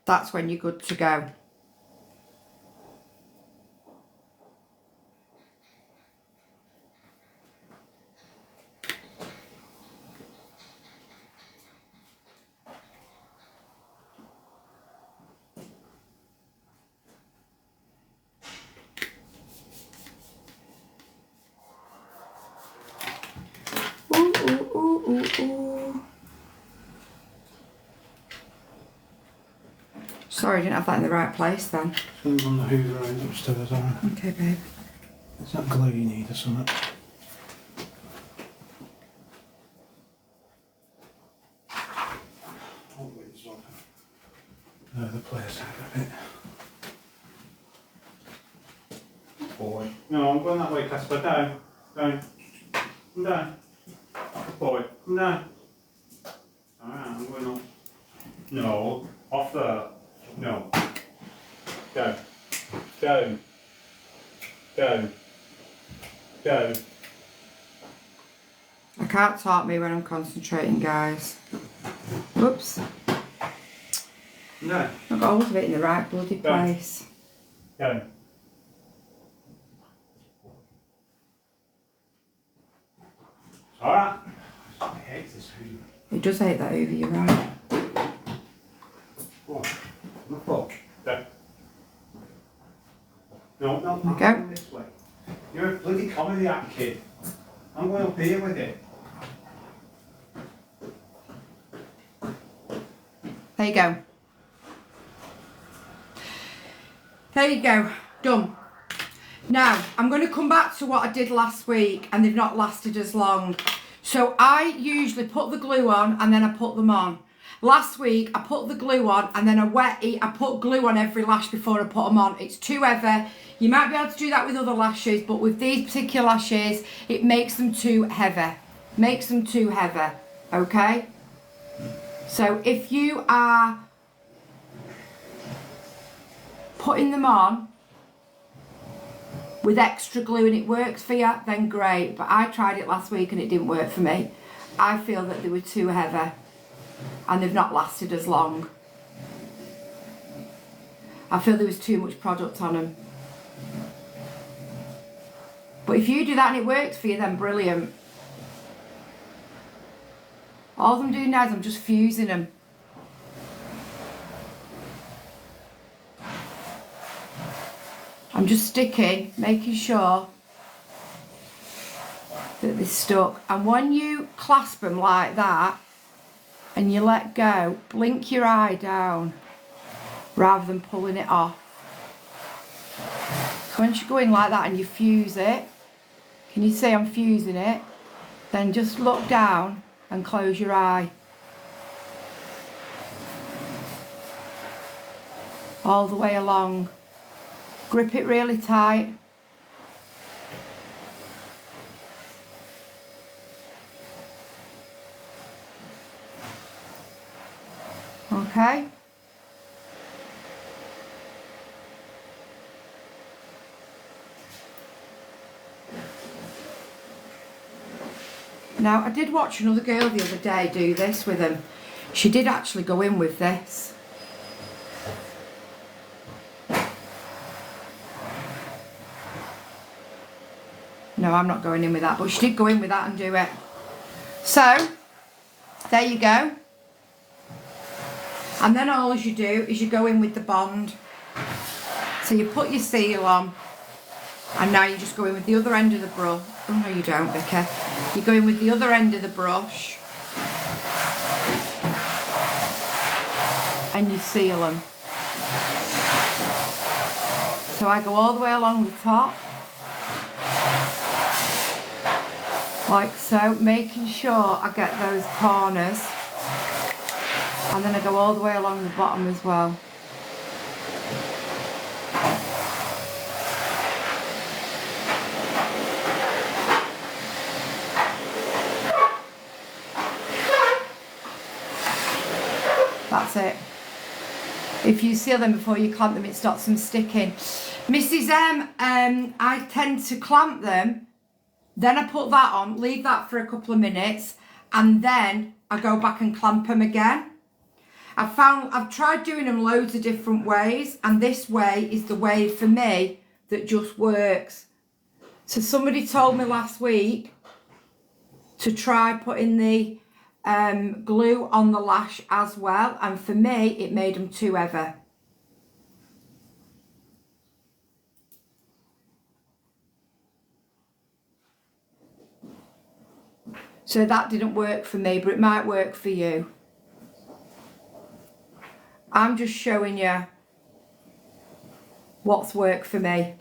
that's when you're good to go. Ooh. ooh. Sorry, I didn't have that in the right place then. Something on the Hoover end upstairs, alright. Okay, babe. Is that glue you need or something? The place a bit. Boy. No, I'm going that way, Casper. Down. Down. Come down. Boy, come down. Alright, I'm going up. No. Off there. No. Down. Down. Down. Down. I can't talk me when I'm concentrating, guys. Whoops. No. I've got hold of it in the right bloody place. Down. Alright. I hate this food. It does hate that over, you're right. What? Look up. Down. No, no, There we I'm go. going this way. You're a bloody comedy act, kid. I'm going up here with it. There you go. There you go. Done. Now, I'm going to come back to what I did last week, and they've not lasted as long. So I usually put the glue on and then I put them on. Last week, I put the glue on and then I put glue on every lash before I put them on. It's too heavy. You might be able to do that with other lashes, but with these particular lashes, it makes them too heavy. Makes them too heavy, okay? So if you are putting them on with extra glue and it works for you, then great. But I tried it last week and it didn't work for me. I feel that they were too heavy and they've not lasted as long. I feel there was too much product on them. But if you do that and it works for you, then brilliant. All I'm doing now is I'm just fusing them. I'm just sticking, making sure that they're stuck. And when you clasp them like that and you let go, blink your eye down rather than pulling it off. So once you go in like that and you fuse it, can you see I'm fusing it? Then just look down and close your eye. All the way along. Grip it really tight. Okay. Now, I did watch another girl the other day do this with them. She did actually go in with this. No, I'm not going in with that, but she did go in with that and do it. So, there you go. And then all you do is you go in with the bond. So you put your seal on, and now you just go in with the other end of the brush. Oh no, you don't, Vicky. You go in with the other end of the brush, and you seal them. So I go all the way along the top, like so, making sure I get those corners, and then I go all the way along the bottom as well. That's it. If you seal them before you clamp them, it stops them sticking. Mrs. M, I tend to clamp them, then I put that on, leave that for a couple of minutes, and then I go back and clamp them again. I've tried doing them loads of different ways, and this way is the way for me that just works. So somebody told me last week to try putting the glue on the lash as well, and for me it made them too heavy. So that didn't work for me, but it might work for you. I'm just showing you what's worked for me.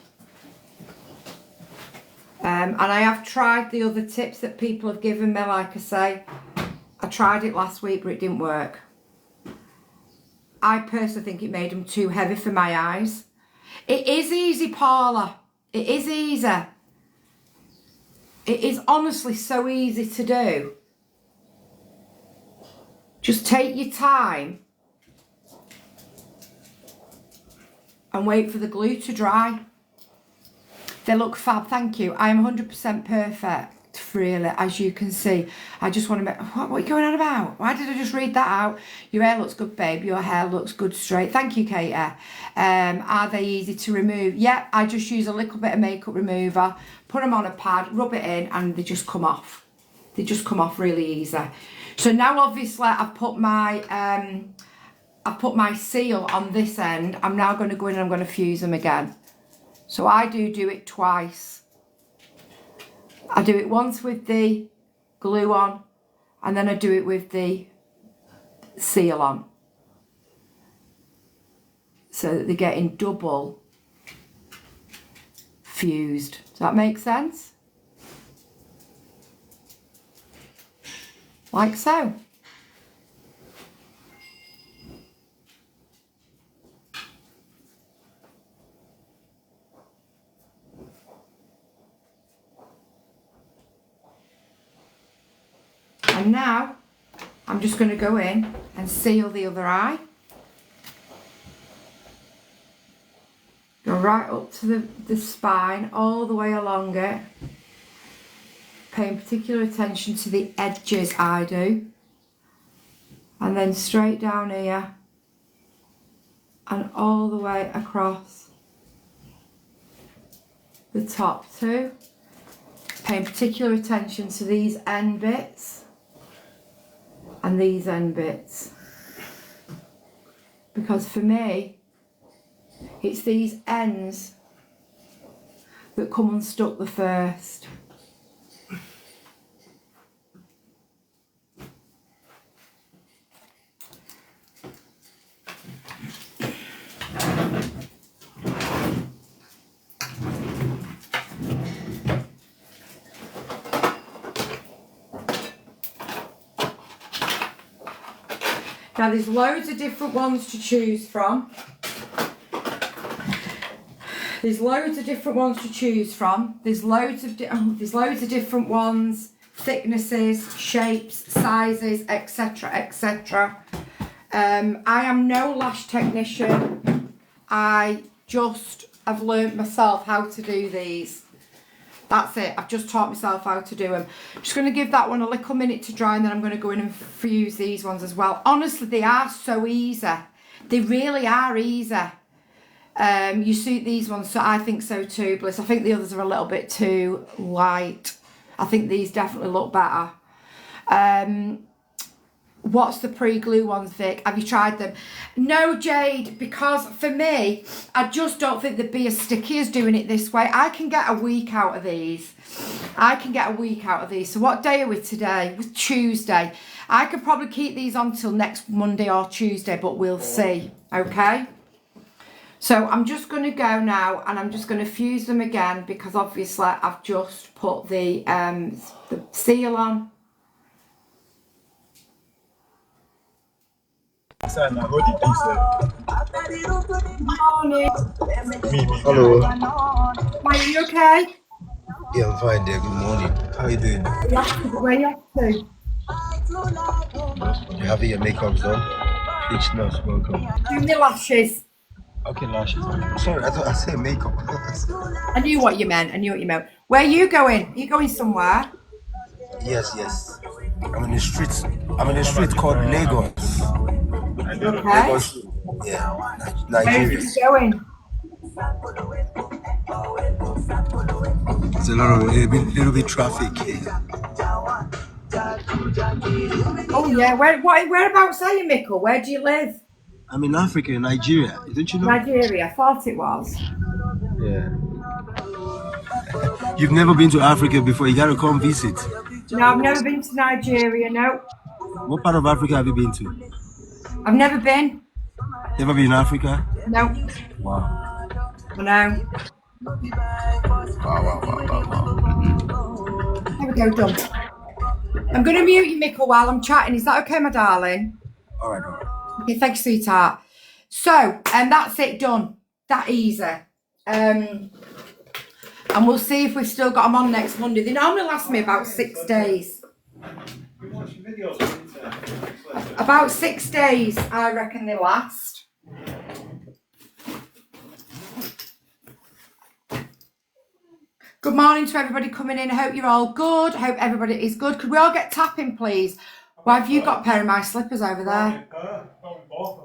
And I have tried the other tips that people have given me, like I say. I tried it last week, but it didn't work. I personally think it made them too heavy for my eyes. It is easy, Paula. It is easy. It is honestly so easy to do. Just take your time and wait for the glue to dry. They look fab, thank you. I am 100% perfect, really, as you can see. I just want to make... What are you going on about? Why did I just read that out? Your hair looks good, babe. Your hair looks good straight. Thank you, Katie. Are they easy to remove? Yeah, I just use a little bit of makeup remover, put them on a pad, rub it in, and they just come off. They just come off really easy. So now, obviously, I've put my seal on this end. I'm now going to go in and I'm going to fuse them again. So I do it twice. I do it once with the glue on, and then I do it with the seal on. So that they're getting double fused. Does that make sense? Like so. And now I'm just going to go in and seal the other eye. Go right up to the spine, all the way along it. Paying particular attention to the edges, I do. And then straight down here. And all the way across the top too. Paying particular attention to these end bits. And these end bits, because for me it's these ends that come unstuck the first. Now there's loads of different ones to choose from. There's loads of different ones to choose from. There's loads of different ones, thicknesses, shapes, sizes, etc., etc. I am no lash technician. I just have learnt myself how to do these. That's it. I've just taught myself how to do them. Just going to give that one a little minute to dry, and then I'm going to go in and fuse these ones as well. Honestly, they are so easy. They really are easy. You suit these ones, so I think so too, Bliss. I think the others are a little bit too light. I think these definitely look better. What's the pre-glue ones, Vic? Have you tried them? No, Jade, because for me, I just don't think they'd be as sticky as doing it this way. I can get a week out of these. So what day are we today? It's Tuesday. I could probably keep these on till next Monday or Tuesday, but we'll see, okay? So I'm just going to go now, and I'm just going to fuse them again, because obviously I've just put the seal on. Sana, what did you say? Morning. Hello. Are you okay? Yeah, I'm fine there. Good morning. How are you doing? Where are you off to? You having your makeup done? It's not welcome. Doing your lashes. Okay, lashes. Sorry, I thought I said makeup. I knew what you meant. Where are you going? Are you going somewhere? Yes. I'm in the streets. I'm in a street called Lagos. Okay. Lagos. Yeah, Where are Nigeria. you going? There's a little bit traffic here. Oh yeah. Whereabouts are you, Mickle? Where do you live? I'm in Africa, Nigeria. Don't you know? Nigeria. I thought it was. Yeah. You've never been to Africa before. You gotta come visit. No, I've never been to Nigeria, no. What part of Africa have you been to? I've never been. Never been in Africa? No. Wow. I know. Wow. There we go, done. I'm going to mute you, Michael, while I'm chatting. Is that okay, my darling? All right. Okay, thanks, sweetheart. So, that's it, done. That easy. And we'll see if we've still got them on next Monday. They normally last me about 6 days. About 6 days, I reckon they last. Good morning to everybody coming in. I hope you're all good. I hope everybody is good. Could we all get tapping, please? Why have you got a pair of my slippers over there?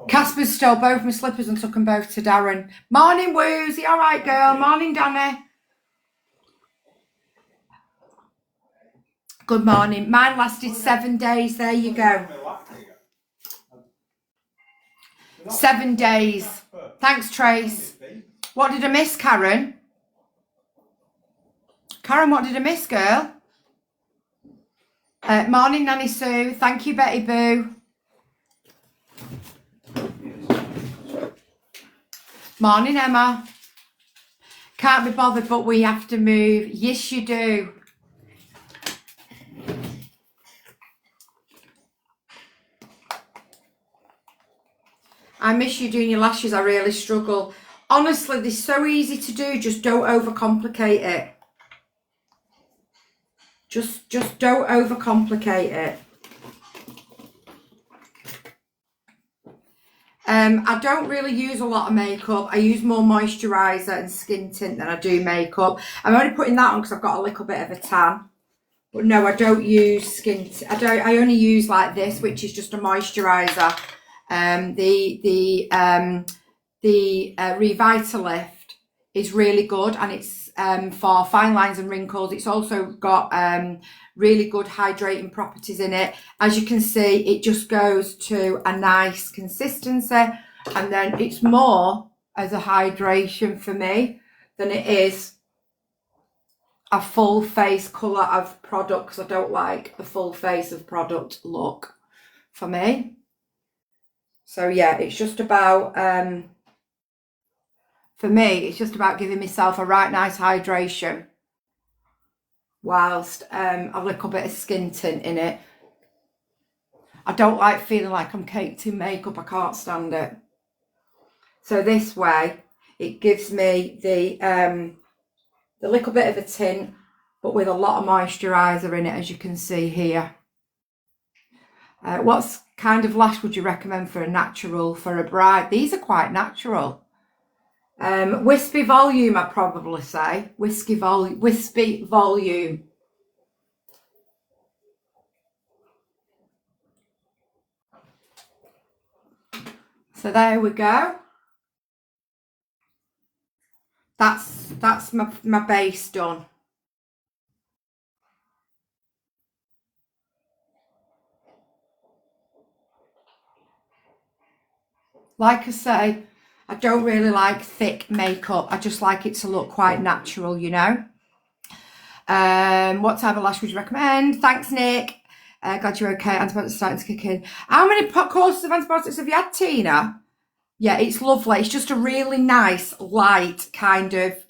Casper's stole both my slippers and took them both to Darren. Morning, Woozy. All right, girl. Morning, Danny. Good morning. Mine lasted 7 days. There you go. 7 days. Thanks, Trace. What did I miss, Karen? Karen, what did I miss, girl? Morning, Nanny Sue. Thank you, Betty Boo. Morning, Emma. Can't be bothered, but we have to move. Yes, you do. I miss you doing your lashes. I really struggle. Honestly, they're so easy to do. Just don't overcomplicate it. Just don't overcomplicate it. I don't really use a lot of makeup. I use more moisturiser and skin tint than I do makeup. I'm only putting that on because I've got a little bit of a tan. But no, I don't use skin. I only use like this, which is just a moisturiser. The Revitalift is really good, and it's for fine lines and wrinkles. It's also got really good hydrating properties in it. As you can see, it just goes to a nice consistency, and then it's more as a hydration for me than it is a full face colour of products. I don't like the full face of product look for me. So yeah, it's just about, for me, it's just about giving myself a right nice hydration whilst a little bit of skin tint in it. I don't like feeling like I'm caked in makeup. I can't stand it. So this way, it gives me the little bit of a tint, but with a lot of moisturiser in it, as you can see here. What kind of lash would you recommend for a natural, for a bride? These are quite natural. Wispy volume, I'd probably say. Wispy volume. So there we go. That's my base done. Like I say, I don't really like thick makeup. I just like it to look quite natural, you know. What type of lash would you recommend? Thanks, Nick. Glad you're okay. Antibiotics starting to kick in. How many courses of antibiotics have you had, Tina? Yeah, it's lovely. It's just a really nice, light kind of,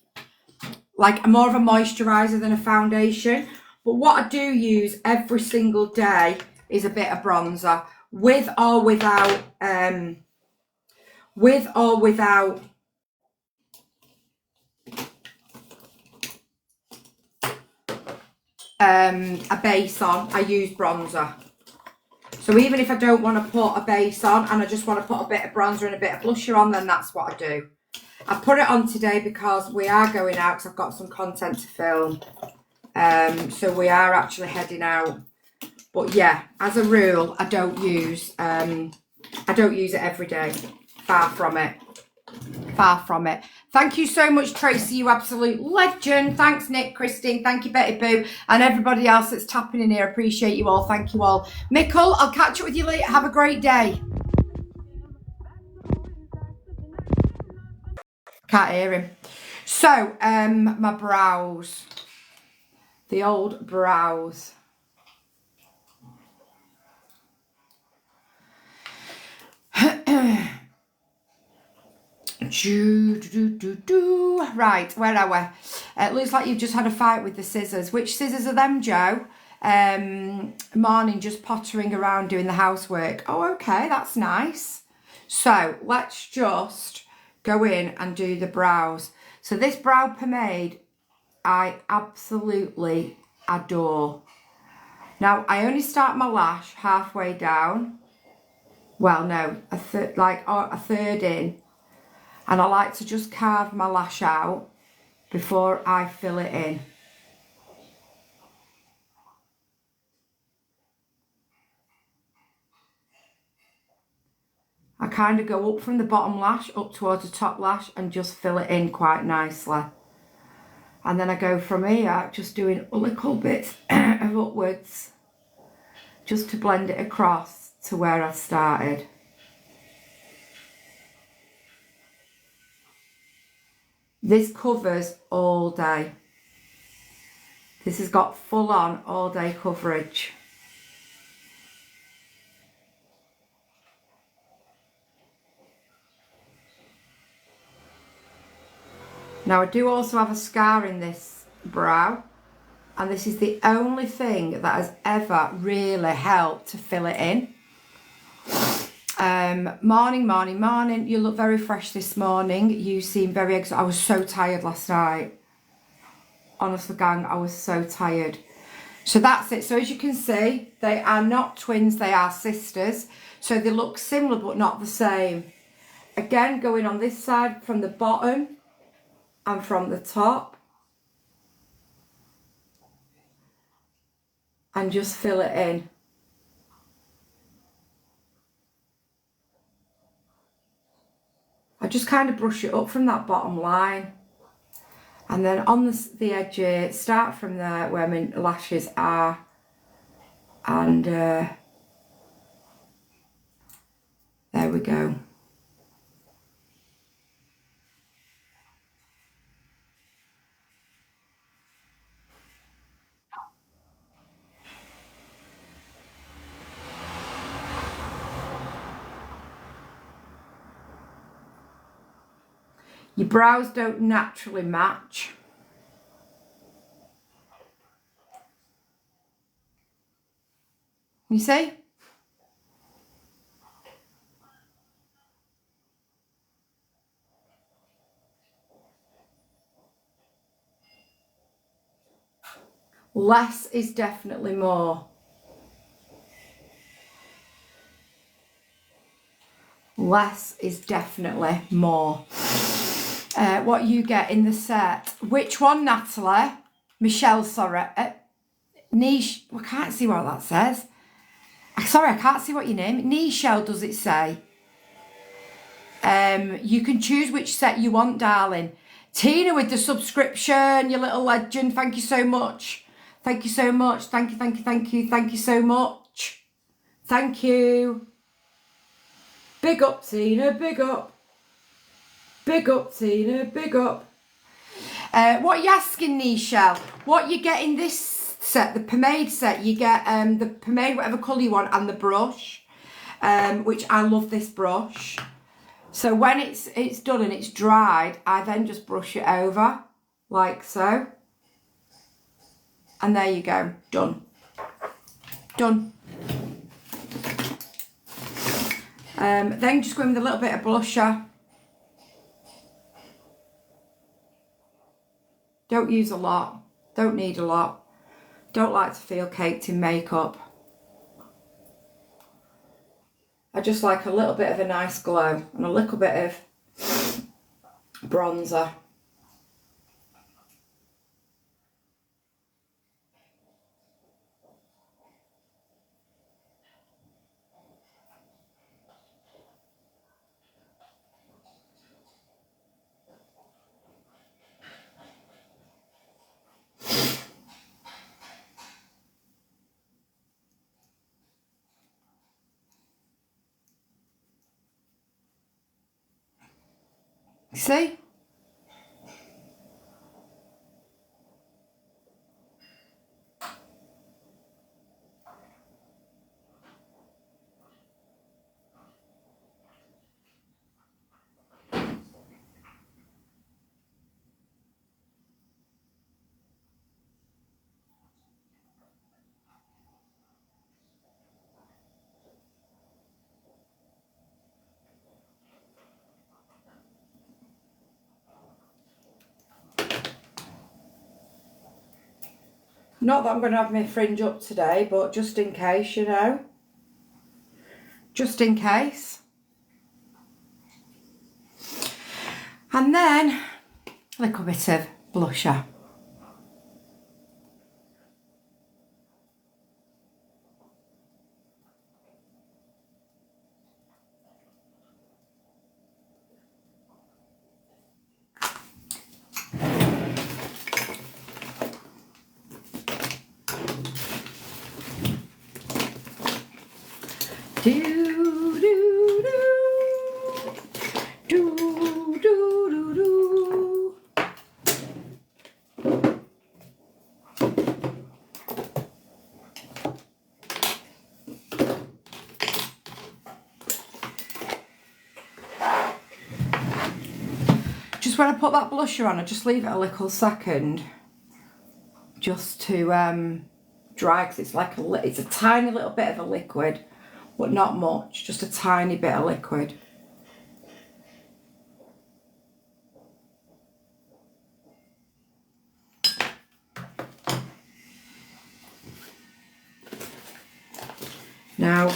like more of a moisturiser than a foundation. But what I do use every single day is a bit of bronzer, with or without a base on. I use bronzer. So even if I don't want to put a base on and I just want to put a bit of bronzer and a bit of blusher on, then that's what I do. I put it on today because we are going out, because I've got some content to film. So we are actually heading out. But yeah, as a rule, I don't use it every day. Far from it. Far from it. Thank you so much, Tracy, you absolute legend. Thanks, Nick, Christine. Thank you, Betty Boo, and everybody else that's tapping in here. Appreciate you all. Thank you all. Michael, I'll catch up with you later. Have a great day. Can't hear him. So, my brows. The old brows. Right, where are we? It looks like you've just had a fight with the scissors. Which scissors are them, Joe? Morning, just pottering around doing the housework. Oh, okay, that's nice. So let's just go in and do the brows. So this brow pomade, I absolutely adore. Now, I only start my lash halfway down. Well, no, a third in. And I like to just carve my lash out before I fill it in. I kind of go up from the bottom lash up towards the top lash and just fill it in quite nicely. And then I go from here, just doing little bits of upwards, just to blend it across to where I started. This covers all day. This has got full on all day coverage. Now I do also have a scar in this brow, and this is the only thing that has ever really helped to fill it in. Morning. You look very fresh this morning. You seem very exhausted. I was so tired last night. Honestly, gang, I was so tired. So that's it. So as you can see, they are not twins, they are sisters. So they look similar but not the same. Again, going on this side from the bottom and from the top. And just fill it in. I just kind of brush it up from that bottom line. And then on the edge, start from there where my lashes are. And there we go. Your brows don't naturally match. You see? Less is definitely more. Less is definitely more. What you get in the set. Which one, Natalie? Michelle, sorry. Niche. I can't see what that says. Sorry, I can't see what your name. Nichelle, does it say? You can choose which set you want, darling. Tina with the subscription, you little legend. Thank you so much. Thank you so much. Thank you so much. Thank you. Big up, Tina. Big up. Big up, Tina. Big up. What are you asking, Nichelle? What you get in this set, the pomade set? You get the pomade, whatever colour you want, and the brush, which I love this brush. So when it's done and it's dried, I then just brush it over, like so. And there you go. Done. Done. Then just go in with a little bit of blusher. Don't use a lot. Don't need a lot. Don't like to feel caked in makeup. I just like a little bit of a nice glow and a little bit of bronzer. See? Not that I'm going to have my fringe up today, but just in case, you know. Just in case. And then a little bit of blusher. Do, do, do. Do, do, do, do. Just when I put that blusher on, I just leave it a little second just to dry, because it's like it's a tiny little bit of a liquid, but not much, just a tiny bit of liquid. Now,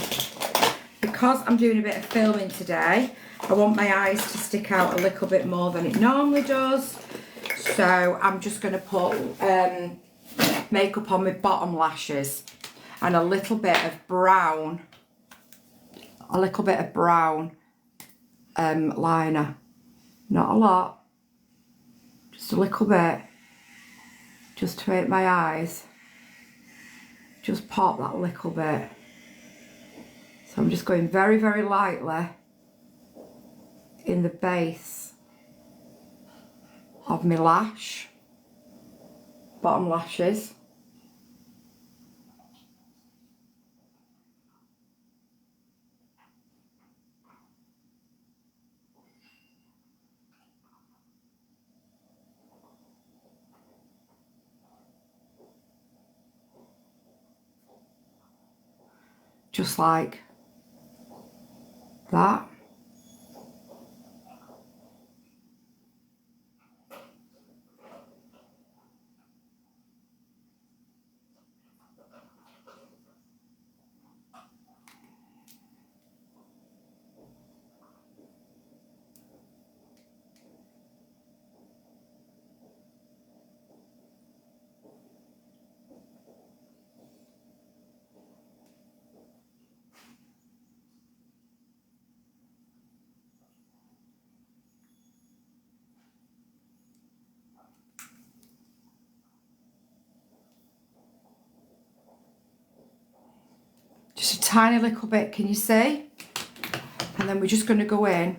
because I'm doing a bit of filming today, I want my eyes to stick out a little bit more than it normally does. So I'm just going to put makeup on my bottom lashes and a little bit of brown, liner. Not a lot, just a little bit, just to make my eyes just pop that little bit. So I'm just going very, very lightly in the base of my lash, bottom lashes. Just like that. Just a tiny little bit, can you see? And then we're just going to go in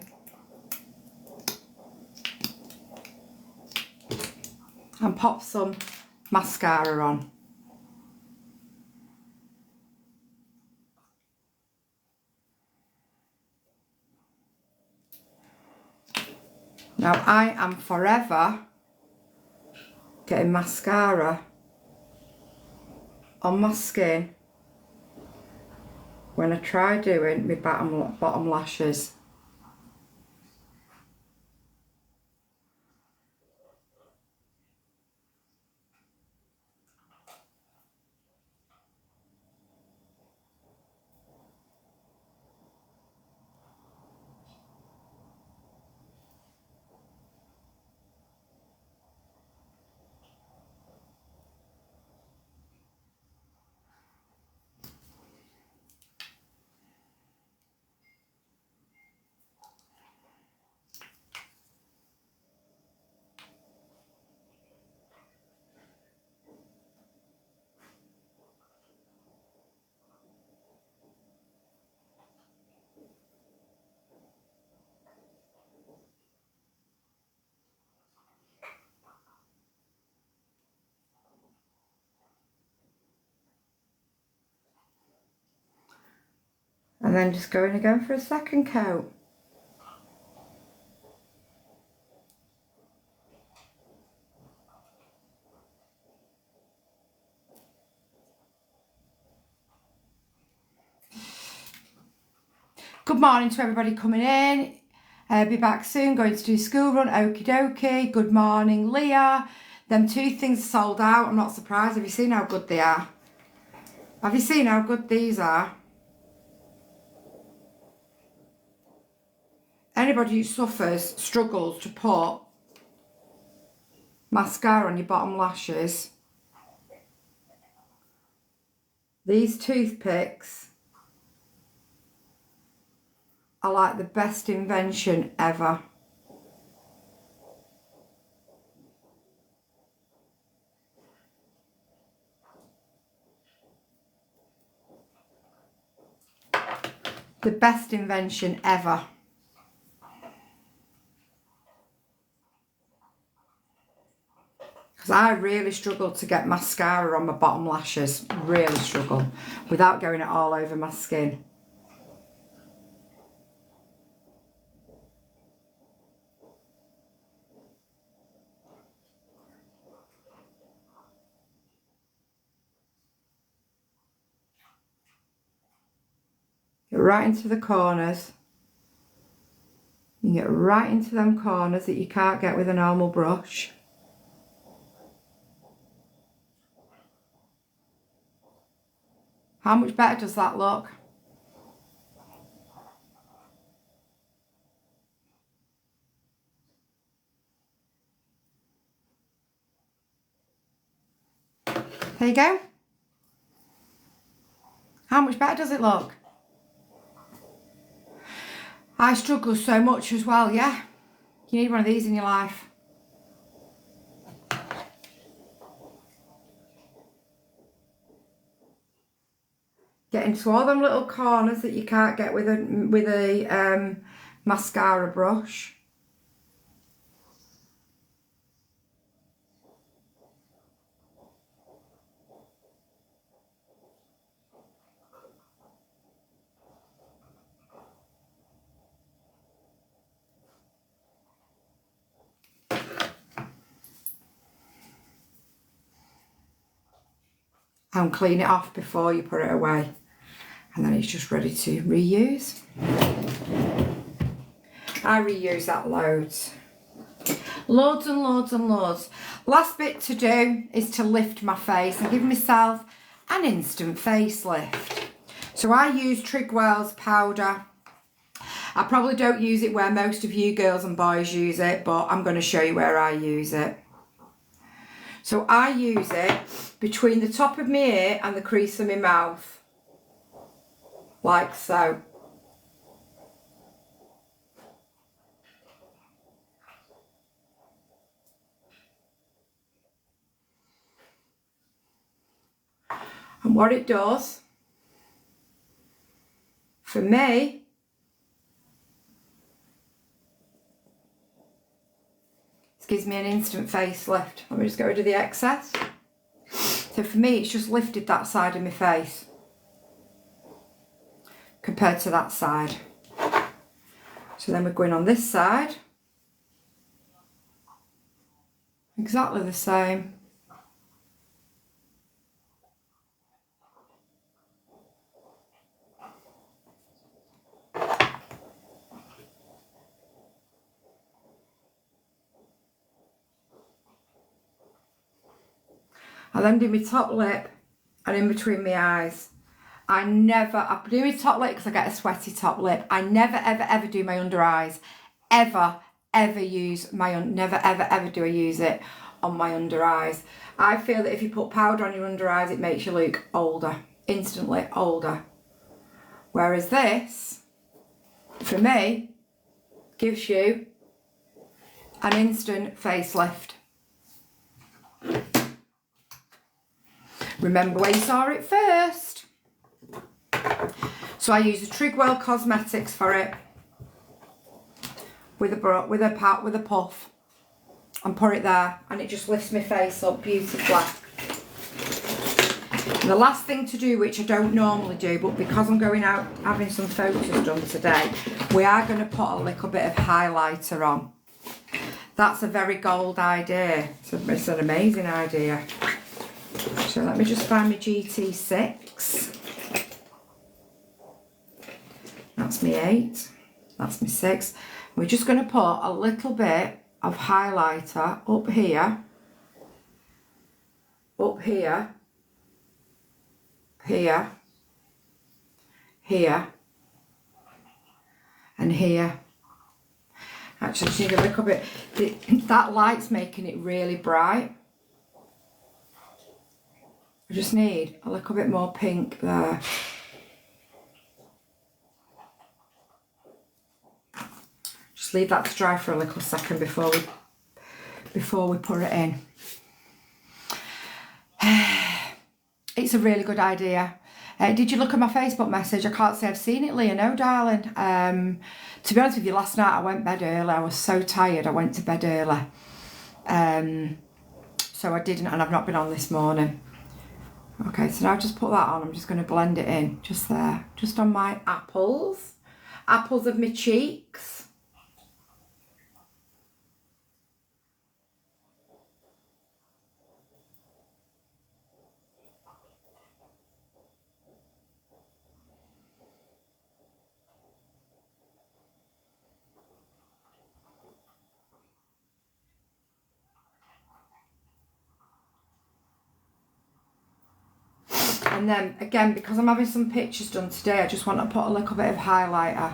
and pop some mascara on. Now I am forever getting mascara on my skin when I try doing my bottom lashes. And then just go in again for a second coat. Good morning to everybody coming in. Be back soon, going to do school run, okie dokie. Good morning, Leah. Them two things are sold out. I'm not surprised. Have you seen how good they are? Have you seen how good these are? Anybody who struggles to put mascara on your bottom lashes, these toothpicks are like the best invention ever. The best invention ever. Because I really struggle to get mascara on my bottom lashes. Really struggle. Without going it all over my skin. Get right into the corners. You get right into them corners that you can't get with a normal brush. How much better does that look? There you go. How much better does it look? I struggle so much as well, yeah. You need one of these in your life. Get into all them little corners that you can't get with a mascara brush. And clean it off before you put it away. And then it's just ready to reuse. I reuse that loads. Loads and loads and loads. Last bit to do is to lift my face and give myself an instant facelift. So I use Trigwell's powder. I probably don't use it where most of you girls and boys use it, but I'm going to show you where I use it. So I use it between the top of my ear and the crease of my mouth, like so. And what it does, for me, it gives me an instant facelift. Let me just get rid of the excess. So for me, it's just lifted that side of my face compared to that side. So then we're going on this side. Exactly the same. I then do my top lip and in between my eyes. I do my top lip because I get a sweaty top lip. I never, ever, ever do my under eyes. Ever use never, ever, ever do I use it on my under eyes. I feel that if you put powder on your under eyes, it makes you look older, instantly older. Whereas this, for me, gives you an instant facelift. Remember where you saw it first. So I use the Trigwell Cosmetics for it with a puff and put it there, and it just lifts my face up beautifully. And the last thing to do, which I don't normally do, but because I'm going out having some photos done today, we are going to put a little bit of highlighter on. That's a very gold idea. It's an amazing idea. So let me just find my GT6. That's my 8. That's my 6. We're just going to put a little bit of highlighter up here up here, here, here, and here. Actually, I just need a little bit. That light's making it really bright. I just need a little bit more pink there. Just leave that to dry for a little second before we put it in. It's a really good idea. Did you look at my Facebook message? I can't say I've seen it, Leah. No, darling. To be honest with you, last night I went to bed early. I was so tired. I went to bed early. So I didn't, and I've not been on this morning. Okay, so now I've just put that on. I'm just going to blend it in, just there. Just on my apples. Apples of my cheeks. And then again, because I'm having some pictures done today, I just want to put a little bit of highlighter.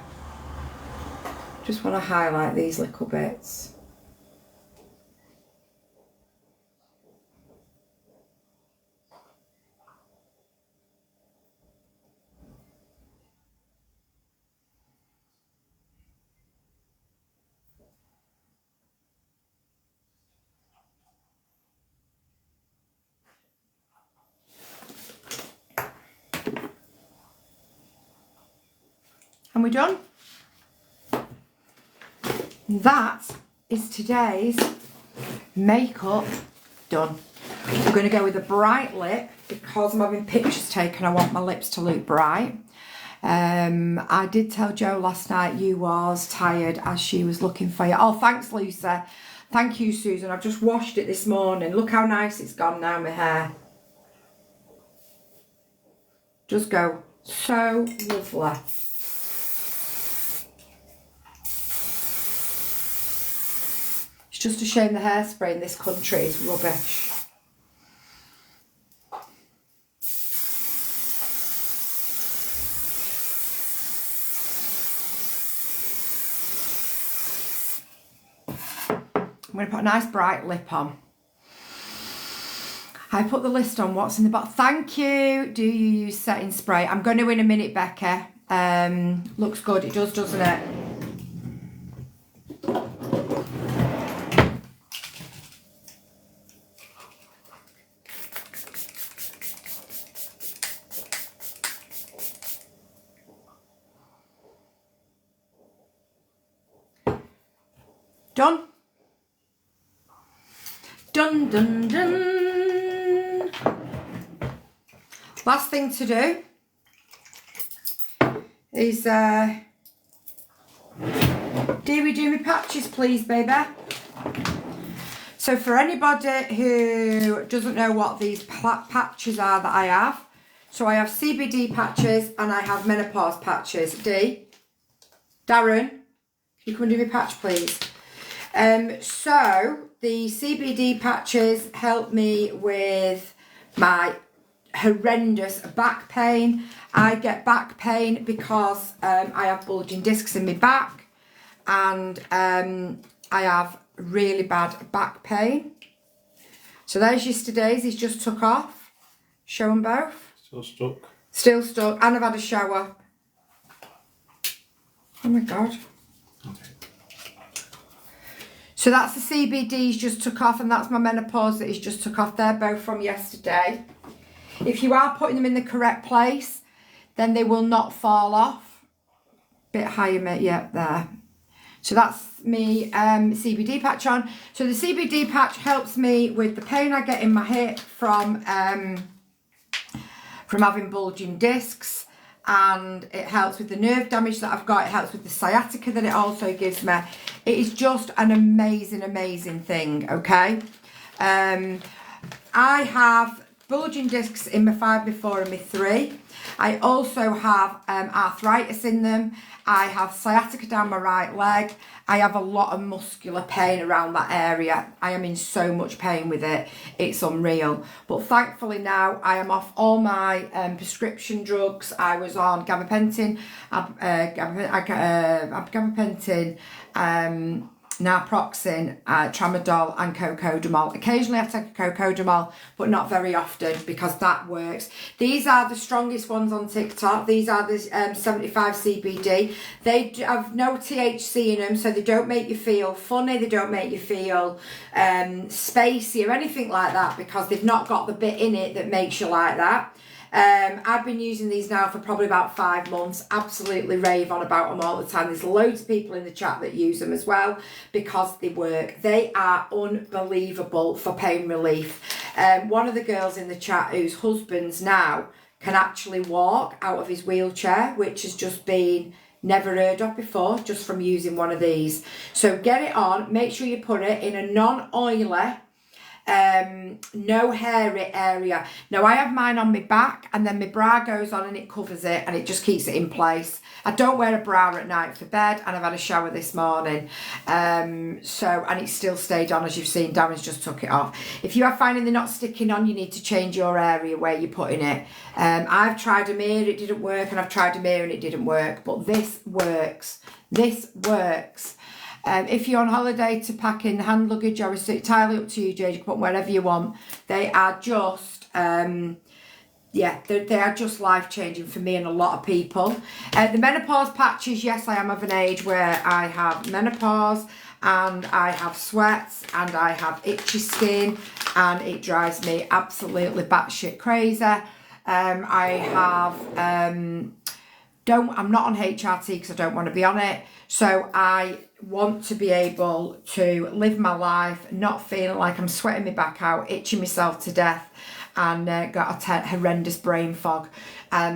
Just want to highlight these little bits. And we're done. That is today's makeup done. I'm going to go with a bright lip because I'm having pictures taken. I want my lips to look bright. I did tell Jo last night you was tired as she was looking for you. Oh, thanks, Lucy. Thank you, Susan. I've just washed it this morning. Look how nice it's gone now, my hair. Just go. So lovely. It's just a shame the hairspray in this country is rubbish. I'm going to put a nice bright lip on. I put the list on what's in the box. Thank you. Do you use setting spray? I'm going to in a minute, Becca. Looks good. It does, doesn't it? Done. Dun, dun, dun. Last thing to do is do we do me patches, please, baby? So for anybody who doesn't know what these patches are that I have, so I have CBD patches and I have menopause patches. Darren, can you come and do me patch, please? So the CBD patches help me with my horrendous back pain. I get back pain because I have bulging discs in my back and I have really bad back pain. So there's yesterday's, he's just took off. Show them both. Still stuck. Still stuck, and I've had a shower. Oh my God. So that's the CBD he's just took off, and that's my menopause that he's just took off. They're both from yesterday. If you are putting them in the correct place, then they will not fall off. Bit higher, mate. Yeah, there. So that's me CBD patch on. So the CBD patch helps me with the pain I get in my hip from having bulging discs. And it helps with the nerve damage that I've got. It helps with the sciatica that it also gives me. It is just an amazing, amazing thing, okay? I have bulging discs in my 5, my 4 and my 3. I also have arthritis in them. I have sciatica down my right leg. I have a lot of muscular pain around that area. I am in so much pain with it. It's unreal. But thankfully now I am off all my prescription drugs. I was on gabapentin, naproxen, tramadol and cocodamol. Occasionally I take a cocodamol, but not very often because that works. These are the strongest ones on TikTok. These are the 75 CBD. They have no THC in them, so they don't make you feel funny. They don't make you feel spacey or anything like that because they've not got the bit in it that makes you like that. I've been using these now for probably about 5 months. Absolutely rave on about them all the time. There's loads of people in the chat that use them as well because they work. They are unbelievable for pain relief. One of the girls in the chat whose husband's now can actually walk out of his wheelchair, which has just been never heard of before just from using one of these. So get it on. Make sure you put it in a non-oily, no hairy area. Now I have mine on my back and then my bra goes on and it covers it and it just keeps it in place. I don't wear a bra at night for bed and I've had a shower this morning. And it still stayed on, as you've seen. Darren's just took it off. If you are finding they're not sticking on, you need to change your area where you're putting it. I've tried a mirror, it didn't work, and I've tried a mirror and it didn't work, but this works. This works. If you're on holiday to pack in hand luggage or it's entirely up to you, Jade, you can put wherever you want. They are just, they are just life-changing for me and a lot of people. The menopause patches, yes, I am of an age where I have menopause and I have sweats and I have itchy skin and it drives me absolutely batshit crazy. I'm not on HRT because I don't want to be on it. So I want to be able to live my life not feeling like I'm sweating my back out, itching myself to death and got a horrendous brain fog.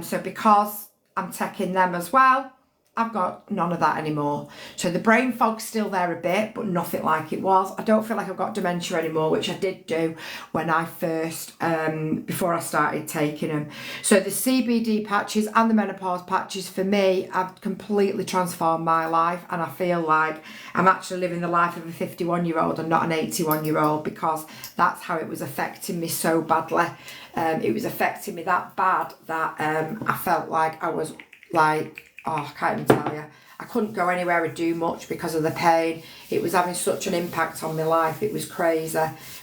So because I'm taking them as well, I've got none of that anymore. So the brain fog's still there a bit, but nothing like it was. I don't feel like I've got dementia anymore, which I did do when I first, before I started taking them. So the CBD patches and the menopause patches for me have completely transformed my life. And I feel like I'm actually living the life of a 51-year-old and not an 81-year-old because that's how it was affecting me so badly. It was affecting me that bad that I felt like I was like, I can't even tell you. I couldn't go anywhere or do much because of the pain. It was having such an impact on my life. It was crazy.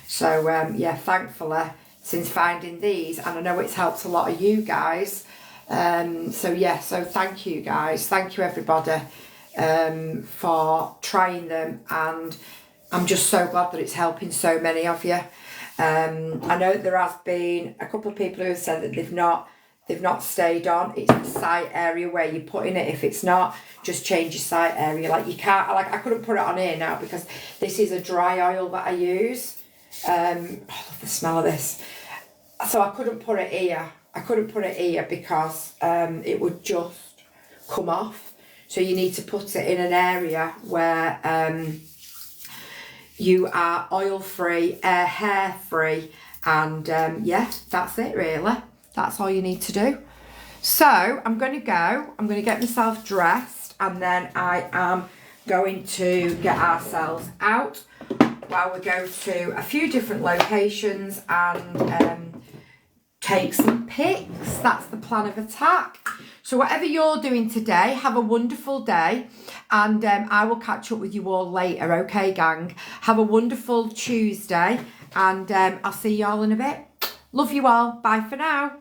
So, thankfully, since finding these, and I know it's helped a lot of you guys. So thank you guys. Thank you, everybody, for trying them. And I'm just so glad that it's helping so many of you. I know there has been a couple of people who have said that they've not stayed on. It's the site area where you're putting it. If it's not, just change your site area. Like you can't, like I couldn't put it on here now because this is a dry oil that I use. I love the smell of this. So I couldn't put it here. Because it would just come off. So you need to put it in an area where you are oil free, hair free, and that's it really. That's all you need to do. So I'm going to go. I'm going to get myself dressed and then I am going to get ourselves out while we go to a few different locations and take some pics. That's the plan of attack. So whatever you're doing today, have a wonderful day and I will catch up with you all later. Okay, gang? Have a wonderful Tuesday and I'll see you all in a bit. Love you all. Bye for now.